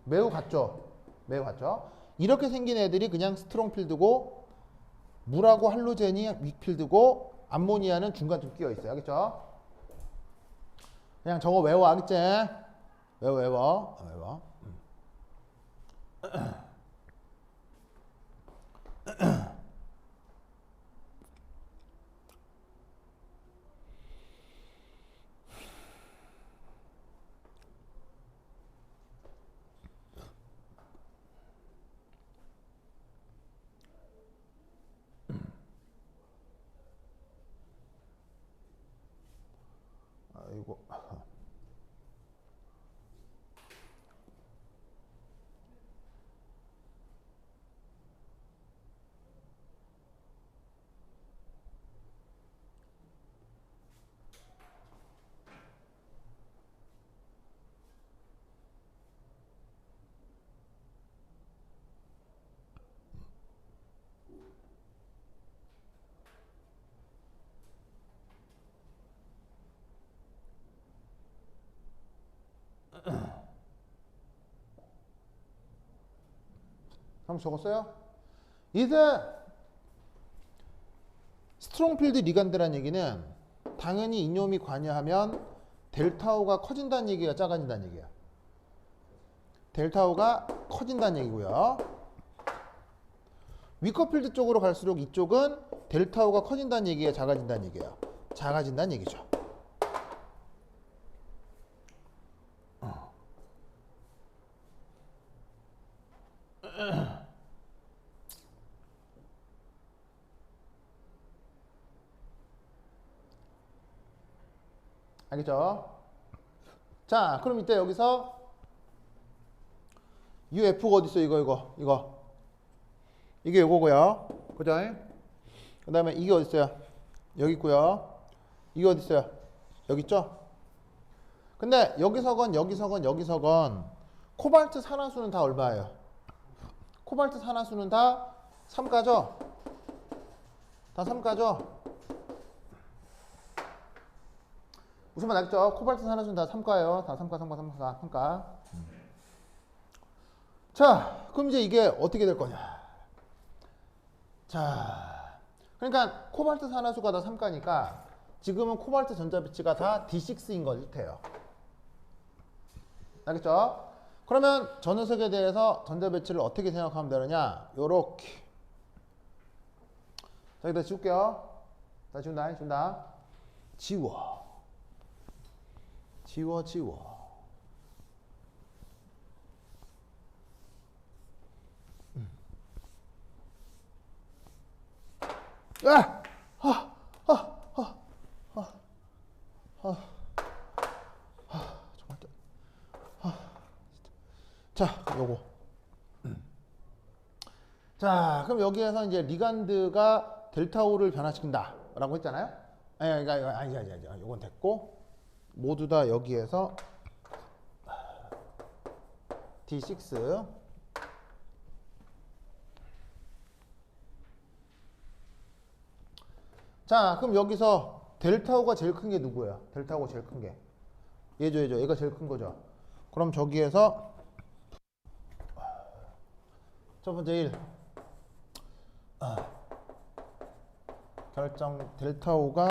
매우 같죠? 매우 같죠? 이렇게 생긴 애들이 그냥 스트롱 필드고 물하고 할로젠이 윅 필드고 암모니아는 중간쯤 끼어 있어요. 알겠죠? 그냥 저거 외워. 알겠지? 외워. 아이고. 한번 적었어요? 이제 스트롱필드 리간드라는 얘기는 당연히 이뇰이 관여하면 델타-O가 커진다는 얘기가 작아진다는 얘기야. 델타-O가 커진다는 얘기고요. 위커필드 쪽으로 갈수록 이쪽은 델타-O가 커진다는 얘기야, 작아진다는 얘기야. 작아진다는 얘기죠. 알겠죠? 자, 그럼 이때 여기서 UF가 어디 있어? 이거. 이게 요거고요. 그죠? 그 다음에 이게 어디 있어요? 여기 있고요. 이게 어디 있어요? 여기 있죠? 근데 여기서건 코발트 산화수는 다 얼마예요? 코발트 산화수는 다 3가죠? 다 3가죠? 무슨 말 알겠죠? 코발트 산화수는 다 3가예요. 다 3가. 자, 그럼 이제 이게 어떻게 될 거냐? 자, 그러니까 코발트 산화수가 다 3가니까 지금은 코발트 전자배치가 다 D6인 거지 돼요. 알겠죠? 그러면 저 녀석에 대해서 전자배치를 어떻게 생각하면 되느냐? 요렇게. 자, 여기다 지울게요. 다 지운다. 지워. 아! 정말. 자, 요거. 자, 그럼 여기에서 이제 리간드가 델타오를 변화시킨다라고 했잖아요. 아니, 요건 됐고 모두 다 여기에서 D6. 자, 그럼 여기서 델타오가 제일 큰 게 누구예요? 델타오가 제일 큰 게. 얘죠. 얘가 제일 큰 거죠. 그럼 저기에서 첫 번째 1. 결정 델타오가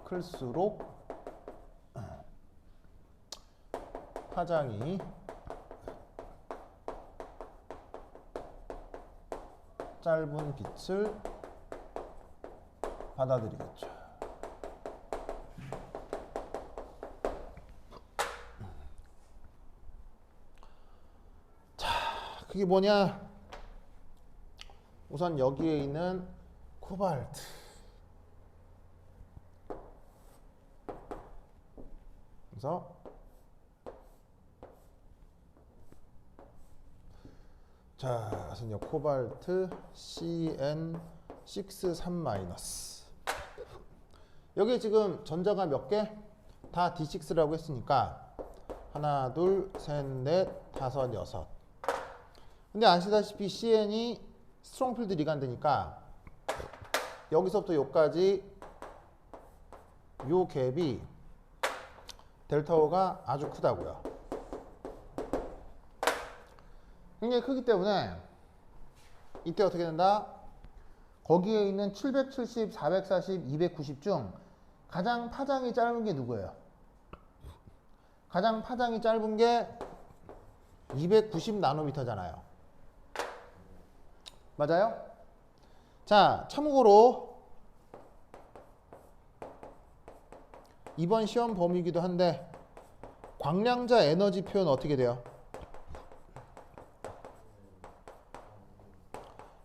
클수록 파장이 짧은 빛을 받아들이겠죠. 자, 그게 뭐냐? 우선 여기에 있는 코발트. 그래서 자, 그래서 이제 코발트 CN63-. 여기 지금 전자가 몇 개? 다 D6라고 했으니까 하나, 둘, 셋, 넷, 다섯, 여섯. 근데 아시다시피 CN이 스트롱필드 리간드니까 여기서부터 여기까지 요 갭이 델타 O가 아주 크다고요. 굉장히 크기 때문에 이때 어떻게 된다? 거기에 있는 770, 440, 290 중 가장 파장이 짧은 게 누구예요? 가장 파장이 짧은 게 290 나노미터잖아요. 맞아요? 자, 참고로 이번 시험 범위이기도 한데 광량자 에너지 표현 어떻게 돼요?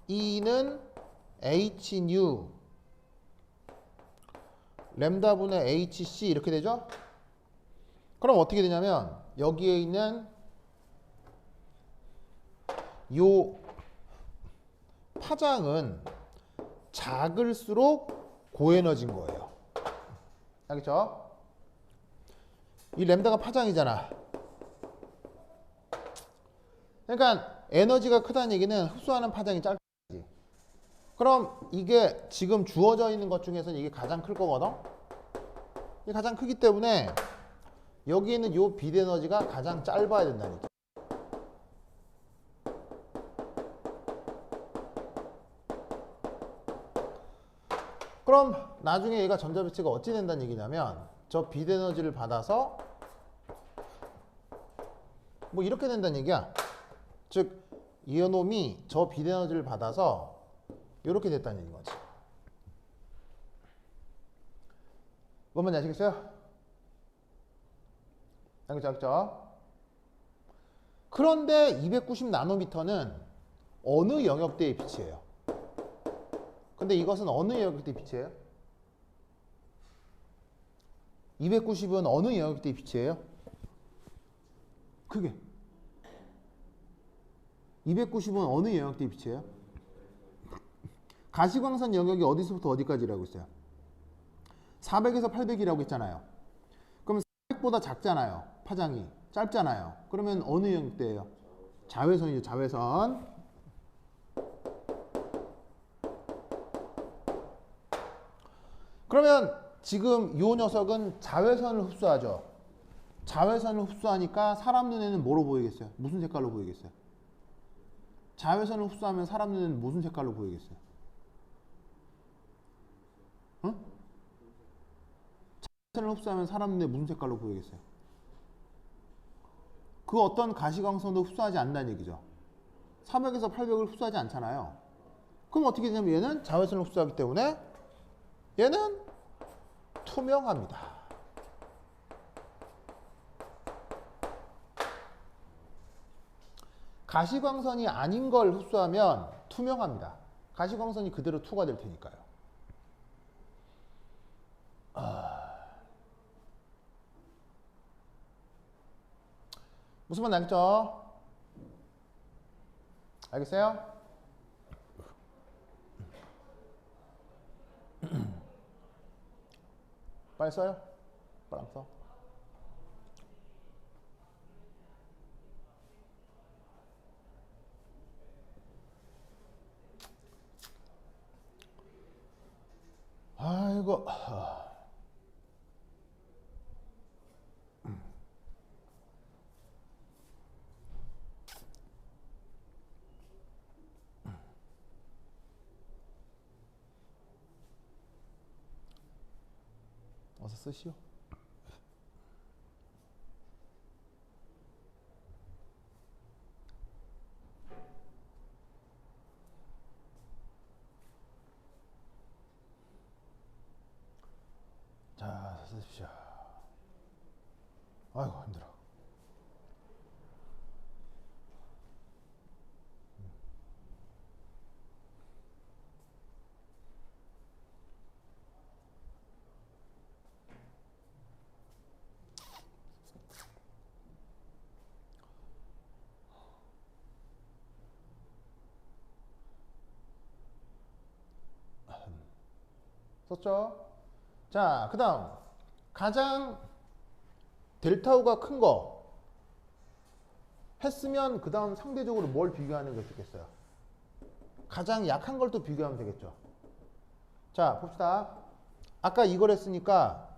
E는 Hν 램다분의 HC 이렇게 되죠? 그럼 어떻게 되냐면 여기에 있는 요 파장은 작을수록 고에너지인 거예요. 알겠죠? 이 램다가 파장이잖아. 그러니까 에너지가 크다는 얘기는 흡수하는 파장이 짧지. 그럼 이게 지금 주어져 있는 것 중에서는 이게 가장 클 거거든. 이게 가장 크기 때문에 여기 있는 요 빛 에너지가 가장 짧아야 된다니까. 그럼 나중에 얘가 전자배치가 어찌 된다는 얘기냐면 저 빛 에너지를 받아서 뭐 이렇게 된다는 얘기야. 즉 이온놈이 저 빛 에너지를 받아서 이렇게 됐다는 얘기인 거지. 뭔 말인지 아시겠어요? 알겠죠? 그런데 290 나노미터는 어느 영역대의 빛이에요? 근데 이것은 어느 여역대 빛이에요? 290은 어느 여역대 빛이에요? 그게 290은 어느 영역대 빛이에요? 가시광선 영역이 어디서부터 어디까지라고 있어요? 400에서 800이라고 했잖아요. 그러면 400보다 작잖아요. 파장이 짧잖아요. 그러면 어느 영역대예요? 자외선이죠. 자외선. 그러면 지금 이 녀석은 자외선을 흡수하죠. 자외선을 흡수하니까 사람 눈에는 뭐로 보이겠어요? 무슨 색깔로 보이겠어요? 자외선을 흡수하면 사람 눈에는 무슨 색깔로 보이겠어요? 응? 자외선을 흡수하면 사람 눈에 무슨 색깔로 보이겠어요? 그 어떤 가시광선도 흡수하지 않는다는 얘기죠. 400에서 800을 흡수하지 않잖아요. 그럼 어떻게 되냐면 얘는 자외선을 흡수하기 때문에 얘는 투명합니다. 가시광선이 아닌 걸 흡수하면 투명합니다. 가시광선이 그대로 투가 될 테니까요. 무슨 말 알겠죠? 알겠어요? 빨리 써요. 빨리 써. 아이고. 어서 쓰시오. 자, 쓰십시오. 아이고, 힘들어. 썼죠? 자, 그 다음 가장 델타우가 큰 거 했으면 그 다음 상대적으로 뭘 비교하는 게 좋겠어요? 가장 약한 걸 또 비교하면 되겠죠. 자, 봅시다. 아까 이걸 했으니까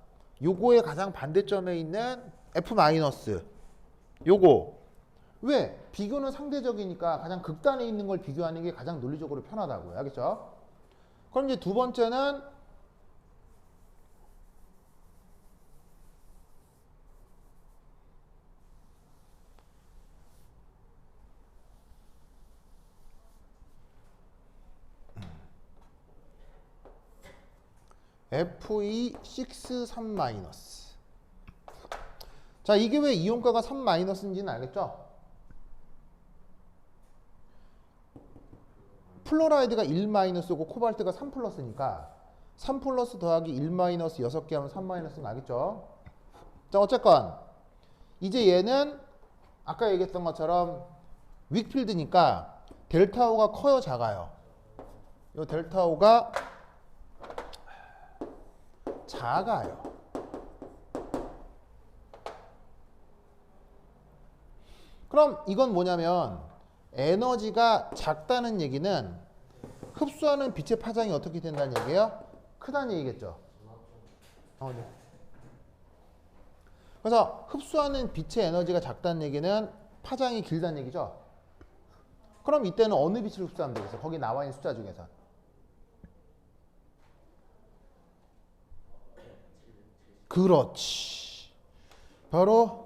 요거의 가장 반대점에 있는 F- 요거 왜? 비교는 상대적이니까 가장 극단에 있는 걸 비교하는 게 가장 논리적으로 편하다고요. 알겠죠? 그럼 이제 두 번째는 Fe6 3-. 자, 이게 왜 이온가가 3-인지는 알겠죠? 플로라이드가 1-고 코발트가 3+니까 3+ 더하기 1- 6개 하면 3-는 알겠죠? 자, 어쨌건 이제 얘는 아까 얘기했던 것처럼 윅필드니까 델타-O가 커요, 작아요? 이 델타-O가 작아요. 그럼 이건 뭐냐면 에너지가 작다는 얘기는 흡수하는 빛의 파장이 어떻게 된다는 얘기예요? 크다는 얘기겠죠. 네. 그래서 흡수하는 빛의 에너지가 작다는 얘기는 파장이 길다는 얘기죠. 그럼 이때는 어느 빛을 흡수하면 되겠어? 거기 나와 있는 숫자 중에서. 그렇지. 바로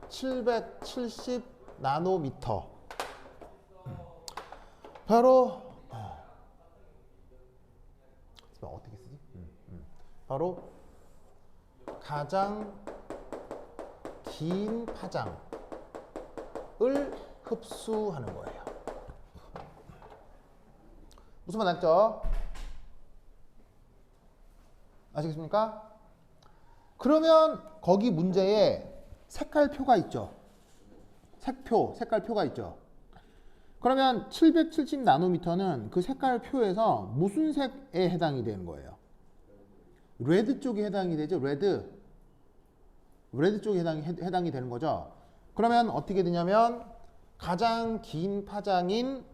770 나노미터. 바로 어떻게 쓰지? 바로 가장 긴 파장을 흡수하는 거예요. 무슨 말 알죠? 아시겠습니까? 그러면 거기 문제에 색깔표가 있죠. 색깔표가 있죠. 그러면 770 나노미터는 그 색깔표에서 무슨 색에 해당이 되는 거예요? 레드 쪽에 해당이 되죠. 레드 쪽에 해당이 되는 거죠. 그러면 어떻게 되냐면 가장 긴 파장인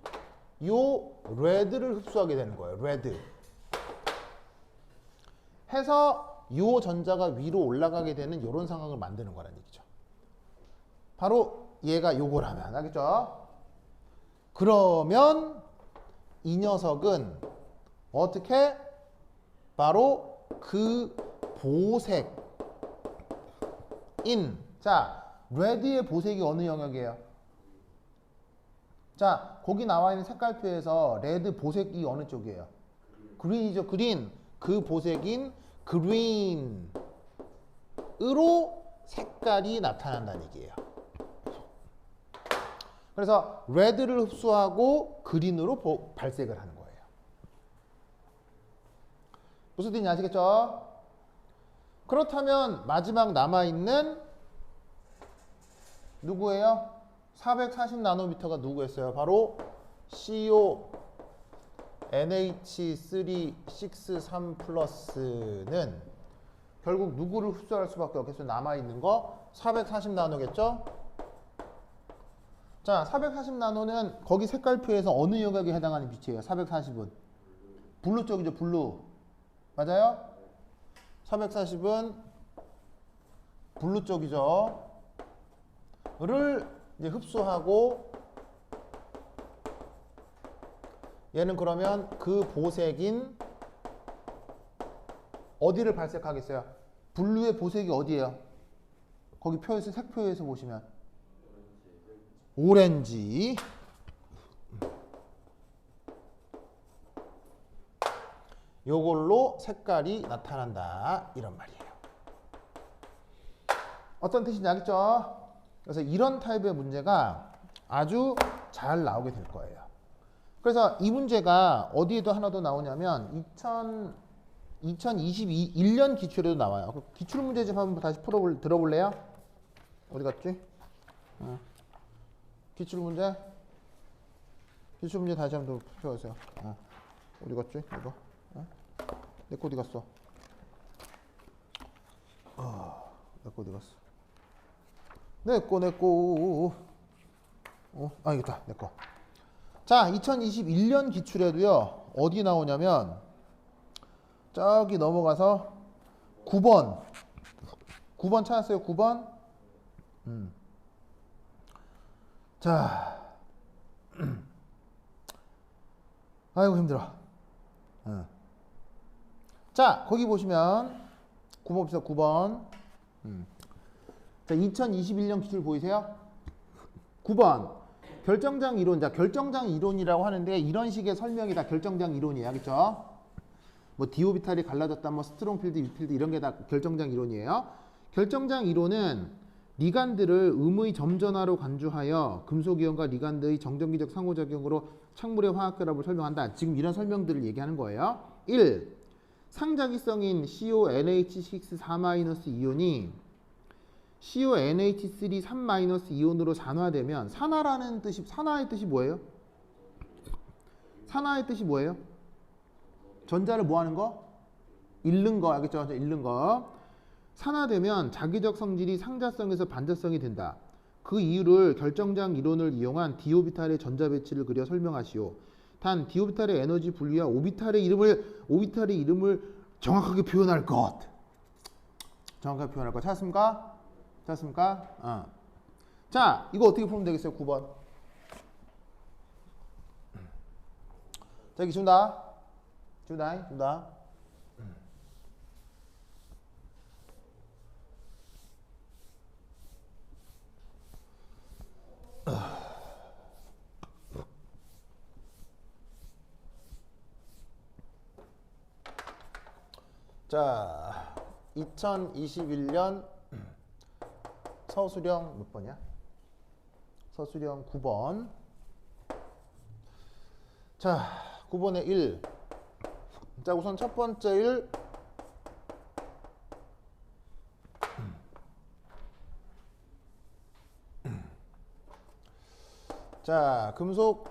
요 레드를 흡수하게 되는 거예요. 레드 해서 요 전자가 위로 올라가게 되는 이런 상황을 만드는 거라는 얘기죠. 바로 얘가 요거라면 알겠죠? 그러면 이 녀석은 어떻게 바로 그 보색인 자 레드의 보색이 어느 영역이에요? 자 거기 나와 있는 색깔표에서 레드 보색이 어느 쪽이에요? 그린이죠. 그린. 그 보색인 그린으로 색깔이 나타난다는 얘기예요. 그래서 레드를 흡수하고 그린으로 발색을 하는 거예요. 무슨 뜻인지 아시겠죠? 그렇다면 마지막 남아있는 누구예요? 440 나노미터가 누구였어요? 바로 CO NH363 플러스는 결국 누구를 흡수할 수밖에 없겠어요? 남아있는 거 440 나노겠죠? 자, 440 나노는 거기 색깔표에서 어느 영역에 해당하는 빛이에요? 440은 블루 쪽이죠. 블루 맞아요? 440은 블루 쪽이죠. 를 이제 흡수하고 얘는 그러면 그 보색인 어디를 발색하겠어요? 블루의 보색이 어디예요? 거기 표에서 색표에서 보시면 오렌지. 요걸로 색깔이 나타난다 이런 말이에요. 어떤 뜻인지 알겠죠? 그래서 이런 타입의 문제가 아주 잘 나오게 될 거예요. 그래서 이 문제가 어디에도 하나 더 나오냐면 2021년 기출에도 나와요. 기출 문제 좀 한번 다시 들어볼래요? 어디 갔지? 기출 문제 다시 한번 펴보세요. 어디 갔지? 이거? 내 거 어디 갔어? 내 거 어디 갔어? 내 거. 이거다. 내 거. 자, 2021년 기출에도요. 어디 나오냐면 저기 넘어가서 9번 찾았어요. 9번. 자, 아이고 힘들어. 자, 거기 보시면 9번 봅시다. 9번. 자, 2021년 기출 보이세요? 9번. 결정장 이론. 자, 결정장 이론이라고 하는데 이런 식의 설명이 다 결정장 이론이에요. 알겠죠? 뭐 디오비탈이 갈라졌다, 뭐 스트롱 필드, 유필드 이런 게 다 결정장 이론이에요. 결정장 이론은 리간드를 음의 점전화로 간주하여 금속이온과 리간드의 정전기적 상호작용으로 착물의 화학결합을 설명한다. 지금 이런 설명들을 얘기하는 거예요. 1. 상자기성인 CONH6 4- CONH3 3- 이온으로 산화되면 산화의 뜻이 뭐예요? 산화의 뜻이 뭐예요? 전자를 뭐 하는 거? 잃는 거. 알겠죠? 잃는 거. 산화되면 자기적 성질이 상자성에서 반자성이 된다. 그 이유를 결정장 이론을 이용한 디오비탈의 전자 배치를 그려 설명하시오. 단 디오비탈의 에너지 분리와 오비탈의 이름을 정확하게 표현할 것. 찾았습니까? 자, 이거 어떻게 풀면 되겠어요? 9번. 자, 여기 준다. 자, 2021년 서술형 몇 번이야? 서술형 9번. 자, 9번에 1. 자, 우선 첫 번째 1. 자, 금속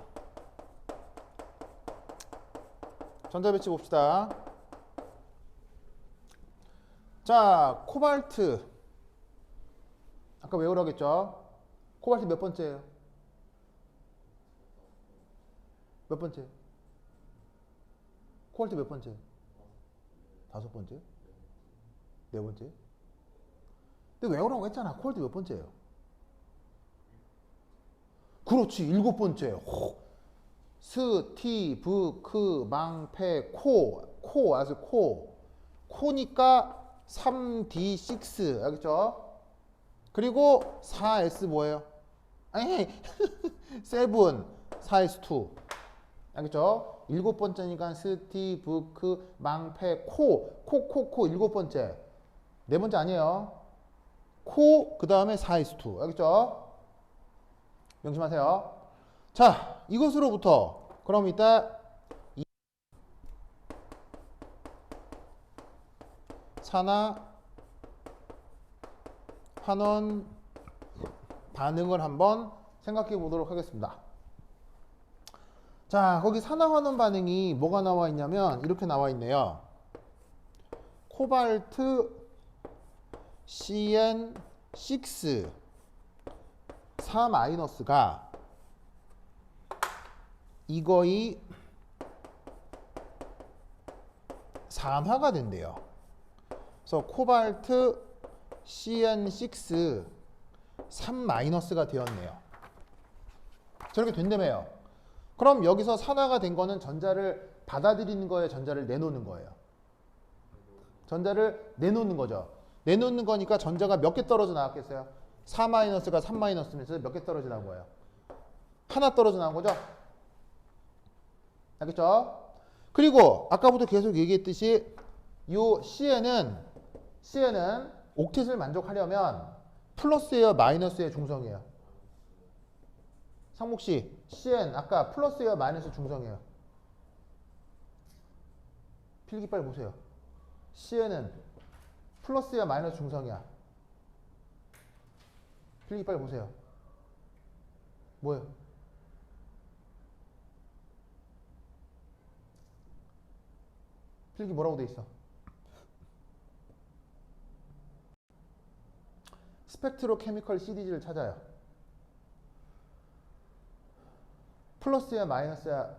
전자배치 봅시다. 자, 코발트. 아까 외우라고 했죠? 코발트 몇 번째예요? 몇 번째? 코발트 몇 번째? 다섯 번째? 네 번째? 근데 외우라고 했잖아. 코발트 몇 번째예요? 그렇지, 일곱 번째. 스, 티, 브, 크, 망, 패, 코, 아주 코니까 3D6, 알겠죠? 그리고 4S 뭐예요? 아니, 7, 4S2, 알겠죠? 일곱 번째니까 스, 티, 브, 크, 망, 패, 코, 일곱 번째. 네 번째 아니에요. 그 다음에 4S2, 알겠죠? 명심하세요. 자, 이것으로부터 그럼 이따 산화 환원 반응을 한번 생각해 보도록 하겠습니다. 자, 거기 산화 환원 반응이 뭐가 나와 있냐면 이렇게 나와 있네요. 코발트 CN6 4-가 이거의 산화가 된대요. 그래서 코발트 CN6 3-가 되었네요. 저렇게 된다며요. 그럼 여기서 산화가 된 거는 전자를 받아들이는 거예요, 전자를 내놓는 거예요? 전자를 내놓는 거죠. 내놓는 거니까 전자가 몇 개 떨어져 나왔겠어요? 4-가 3-면서 몇 개 떨어져 나온 거예요? 하나 떨어져 나온 거죠? 알겠죠? 그리고 아까부터 계속 얘기했듯이 이 CN은 옥텟을 만족하려면 플러스예요, 마이너스예요, 중성이에요? 상목씨, CN 아까 플러스예요, 마이너스, 중성이에요? 필기 빨리 보세요. CN은 플러스야, 마이너스, 중성이야? 필기 빨리 보세요. 뭐예요? 필기 뭐라고 돼 있어? 스펙트로케미컬 시리즈를 찾아요. 플러스야, 마이너스야,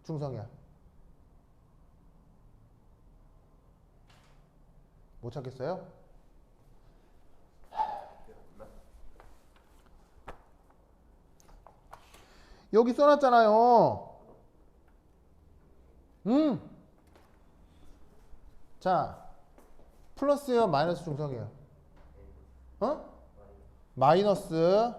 중성이야? 못 찾겠어요? 여기 써놨잖아요. 자, 플러스예요, 마이너스, 중성이에요? 어? 마이너스.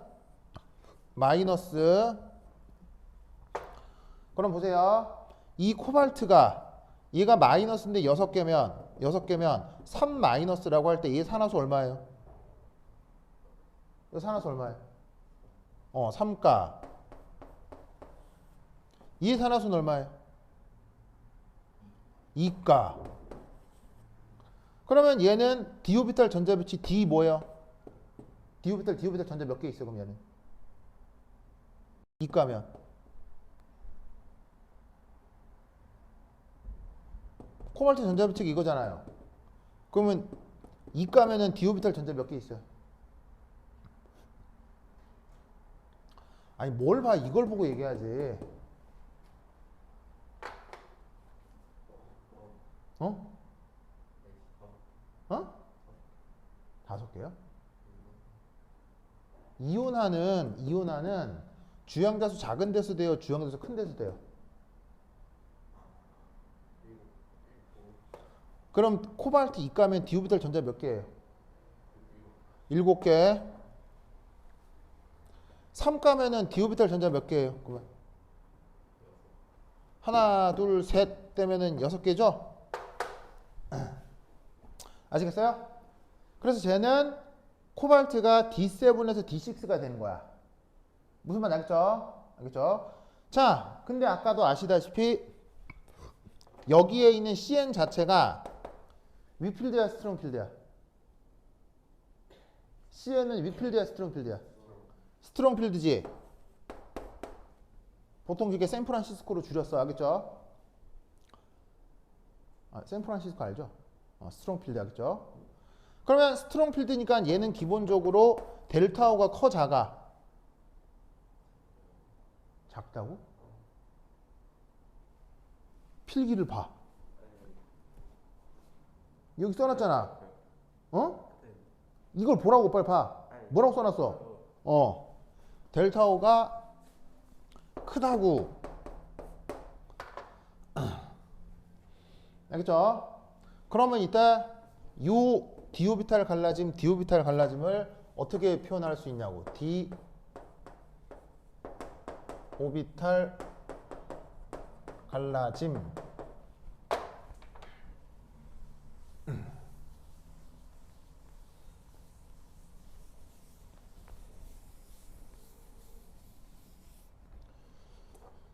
그럼 보세요. 이 코발트가 얘가 마이너스인데 6개면 3-라고 할 때 얘 산화수 얼마예요? 이 산화수 얼마예요? 3가. 얘 산화수는 얼마예요? 2가. 그러면 얘는 디오비탈 전자배치 D 뭐예요? 디오비탈 전자 몇 개 있어요? 그럼 얘는 2가면 코발트 전자배치가 이거잖아요. 그러면 2가면은 디오비탈 전자 몇 개 있어요? 아니 뭘 봐, 이걸 보고 얘기하지. 어? 5개요? 이온화는 주양자수 작은 데서 돼요, 주양자수 큰 데서 돼요? 그럼 코발트 2가면 디오비탈 전자 몇 개예요? 7개. 3가면은 디오비탈 전자 몇 개예요? 그러면 하나, 둘, 셋 되면은 6개죠? 아시겠어요? 그래서 쟤는 코발트가 D7에서 D6가 되는 거야. 무슨 말 알겠죠? 자, 근데 아까도 아시다시피 여기에 있는 CN 자체가 위필드야, 스트롱필드야? CN은 위필드야, 스트롱필드야? 스트롱필드지. 보통 이게 샌프란시스코로 줄였어. 알겠죠? 아, 샌프란시스코 알죠? 스트롱필드 알겠죠? 그러면 스트롱필드니까 얘는 기본적으로 델타 O가 커 작아? 작다고? 필기를 봐. 여기 써놨잖아. 어? 이걸 보라고 빨리 봐. 뭐라고 써놨어? 델타 O가 크다고. 알겠죠? 그러면 이따 요 디오비탈 갈라짐, 디오비탈 갈라짐을 어떻게 표현할 수 있냐고. 디 오비탈 갈라짐.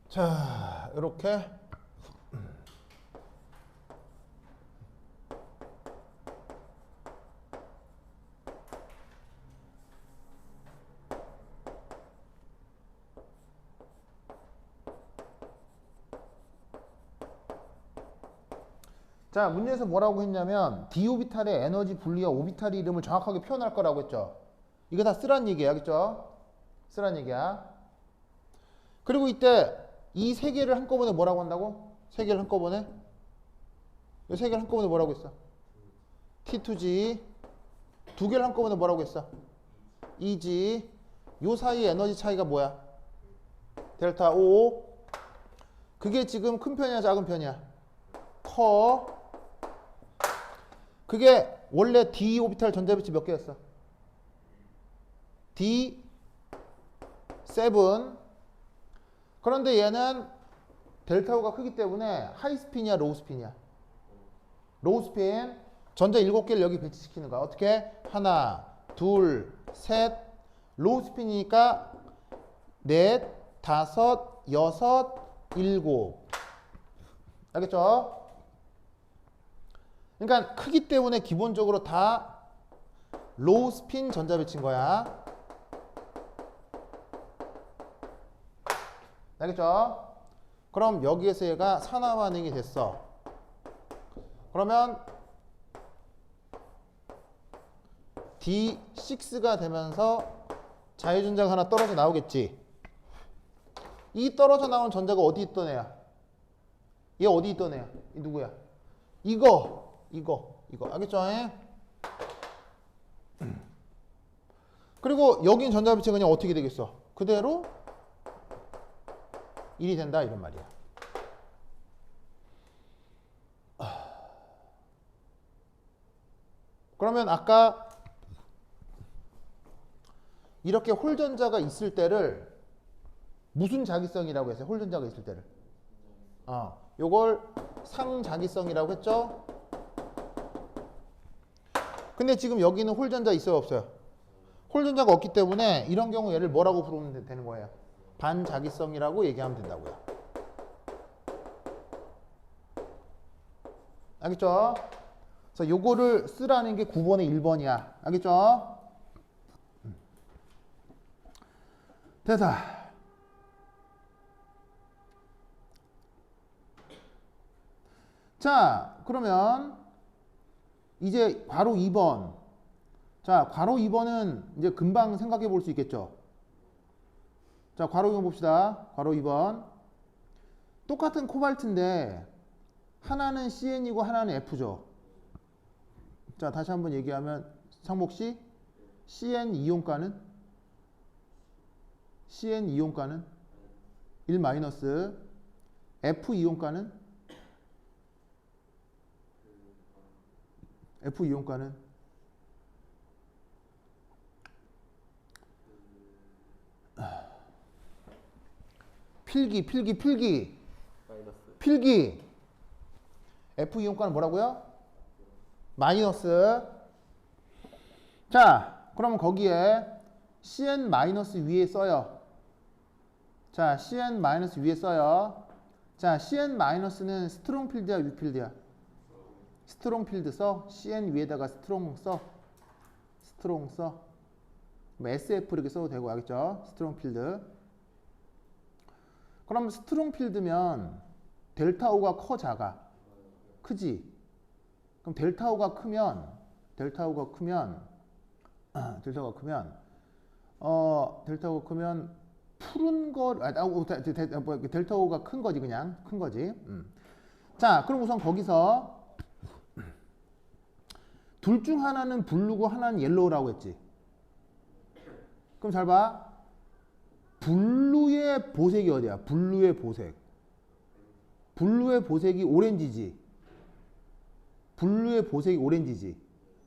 자, 이렇게 자, 문제에서 뭐라고 했냐면 D오비탈의 에너지 분리와 오비탈의 이름을 정확하게 표현할 거라고 했죠. 이거 다 쓰란 얘기야. 알겠죠? 쓰란 얘기야. 그리고 이때 이 세 개를 한꺼번에 뭐라고 한다고? 세 개를 한꺼번에? 이 세 개를 한꺼번에 뭐라고 했어? T2G. 두 개를 한꺼번에 뭐라고 했어? EG. 요 사이의 에너지 차이가 뭐야? 델타 O. 그게 지금 큰 편이야, 작은 편이야? 커. 그게 원래 D 오비탈 전자배치 몇 개였어? D7. 그런데 얘는 델타 O가 크기 때문에 하이스핀이야, 로우스핀이야? 로우스핀. 전자 7개를 여기 배치시키는 거야. 어떻게? 하나, 둘, 셋. 로우스핀이니까 넷, 다섯, 여섯, 일곱. 알겠죠? 그러니까 크기 때문에 기본적으로 다 로우 스핀 전자 배치인 거야. 알겠죠? 그럼 여기에서 얘가 산화 반응이 됐어. 그러면 D6가 되면서 자유전자가 하나 떨어져 나오겠지. 이 떨어져 나온 전자가 어디 있던 애야? 얘 어디 있던 애야? 이 누구야? 이거. 알겠죠? 그리고 여긴 전자 배치가 그냥 어떻게 되겠어? 그대로 1이 된다 이런 말이야. 그러면 아까 이렇게 홀전자가 있을 때를 무슨 자기성이라고 했어요? 홀전자가 있을 때를. 요걸 상자기성이라고 했죠? 근데 지금 여기는 홀전자 있어요, 없어요? 홀전자가 없기 때문에 이런 경우 얘를 뭐라고 부르면 되는 거예요? 반자기성이라고 얘기하면 된다고요. 알겠죠? 그래서 요거를 쓰라는 게 9번에 1번이야. 알겠죠? 됐다. 자, 그러면 이제 괄호 2번. 자, 괄호 2번은 이제 금방 생각해 볼 수 있겠죠? 자, 괄호 2번 봅시다. 괄호 2번. 똑같은 코발트인데 하나는 CN이고 하나는 F죠. 자, 다시 한번 얘기하면 상목씨 CN 이온가는 1 마이너스 F 이온가는 필기 F 이온가는 뭐라고요? 마이너스. 자, 그러면 거기에 CN 마이너스 위에 써요. 자, CN 마이너스 위에 써요. 자, CN 마이너스는 스트롱 필드야, 위 필드야? 스트롱 필드 써. CN 위에다가 스트롱 써. 뭐 SF 이렇게 써도 되고, 알겠죠? 스트롱 필드. 그럼 스트롱 필드면 델타 O가 커 작아? 크지? 그럼 델타 O가 크면 델타 O가 크면 푸른 거 델타 O가 큰 거지 그냥 큰 거지. 자, 그럼 우선 거기서 둘 중 하나는 블루고 하나는 옐로우라고 했지. 그럼 잘 봐. 블루의 보색이 어디야? 블루의 보색. 블루의 보색이 오렌지지. 블루의 보색이 오렌지지.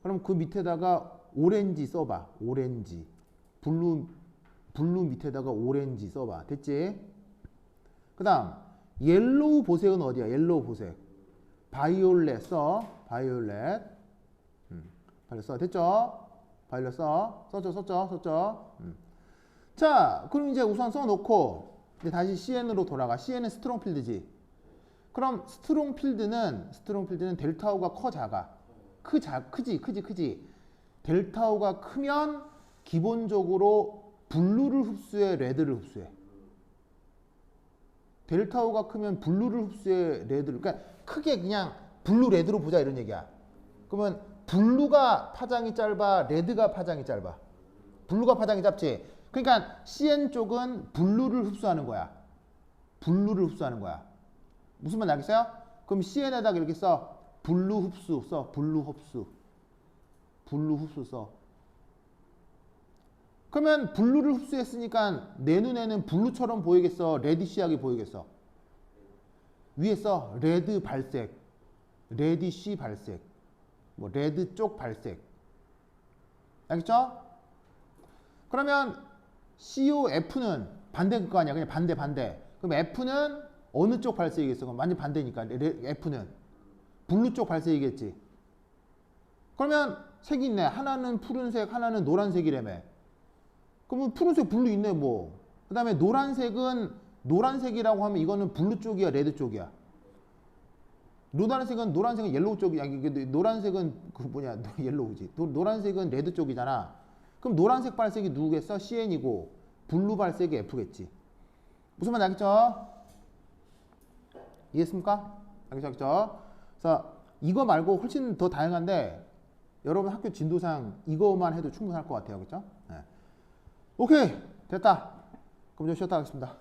그럼 그 밑에다가 오렌지 써봐. 오렌지. 블루 밑에다가 오렌지 써봐. 됐지? 그 다음 옐로우 보색은 어디야? 옐로우 보색. 바이올렛 써. 바이올렛. 바이올렛 써. 됐죠? 바이올렛 써. 썼죠? 자, 그럼 이제 우선 써놓고 이제 다시 CN으로 돌아가. CN은 스트롱 필드지. 그럼 스트롱 필드는 델타 O가 커 작아? 크지. 델타 O가 크면 기본적으로 블루를 흡수해, 레드를 흡수해. 델타 O가 크면 블루를 흡수해, 레드를. 그러니까 크게 그냥 블루, 레드로 보자 이런 얘기야. 그러면 블루가 파장이 짧아, 레드가 파장이 짧아. 블루가 파장이 짧지. 그러니까 CN 쪽은 블루를 흡수하는 거야. 무슨 말 알겠어요? 그럼 CN에다가 이렇게 써. 블루 흡수 써. 블루 흡수 써. 그러면 블루를 흡수했으니까 내 눈에는 블루처럼 보이겠어? 레디시하게 보이겠어? 위에 써. 레드 발색. 레디시 발색. 뭐 레드 쪽 발색. 알겠죠? 그러면 COF는 반대일 거 아니야. 그냥 반대. 그럼 F는 어느 쪽 발색이겠어? 그럼 완전 반대니까. F는 블루 쪽 발색이겠지. 그러면 색이 있네. 하나는 푸른색, 하나는 노란색이라며. 그러면 푸른색, 블루 있네 뭐. 그 다음에 노란색이라고 하면 이거는 블루 쪽이야, 레드 쪽이야? 노란색은 옐로우 쪽이야. 노란색은 옐로우지. 노란색은 레드 쪽이잖아. 그럼 노란색 발색이 누구겠어? CN이고 블루 발색이 F겠지. 무슨 말 알겠죠? 이해했습니까? 알겠죠? 그래서 이거 말고 훨씬 더 다양한데 여러분 학교 진도상 이거만 해도 충분할 것 같아요. 그렇죠? 네. 오케이, 됐다. 그럼 좀 쉬었다 하겠습니다.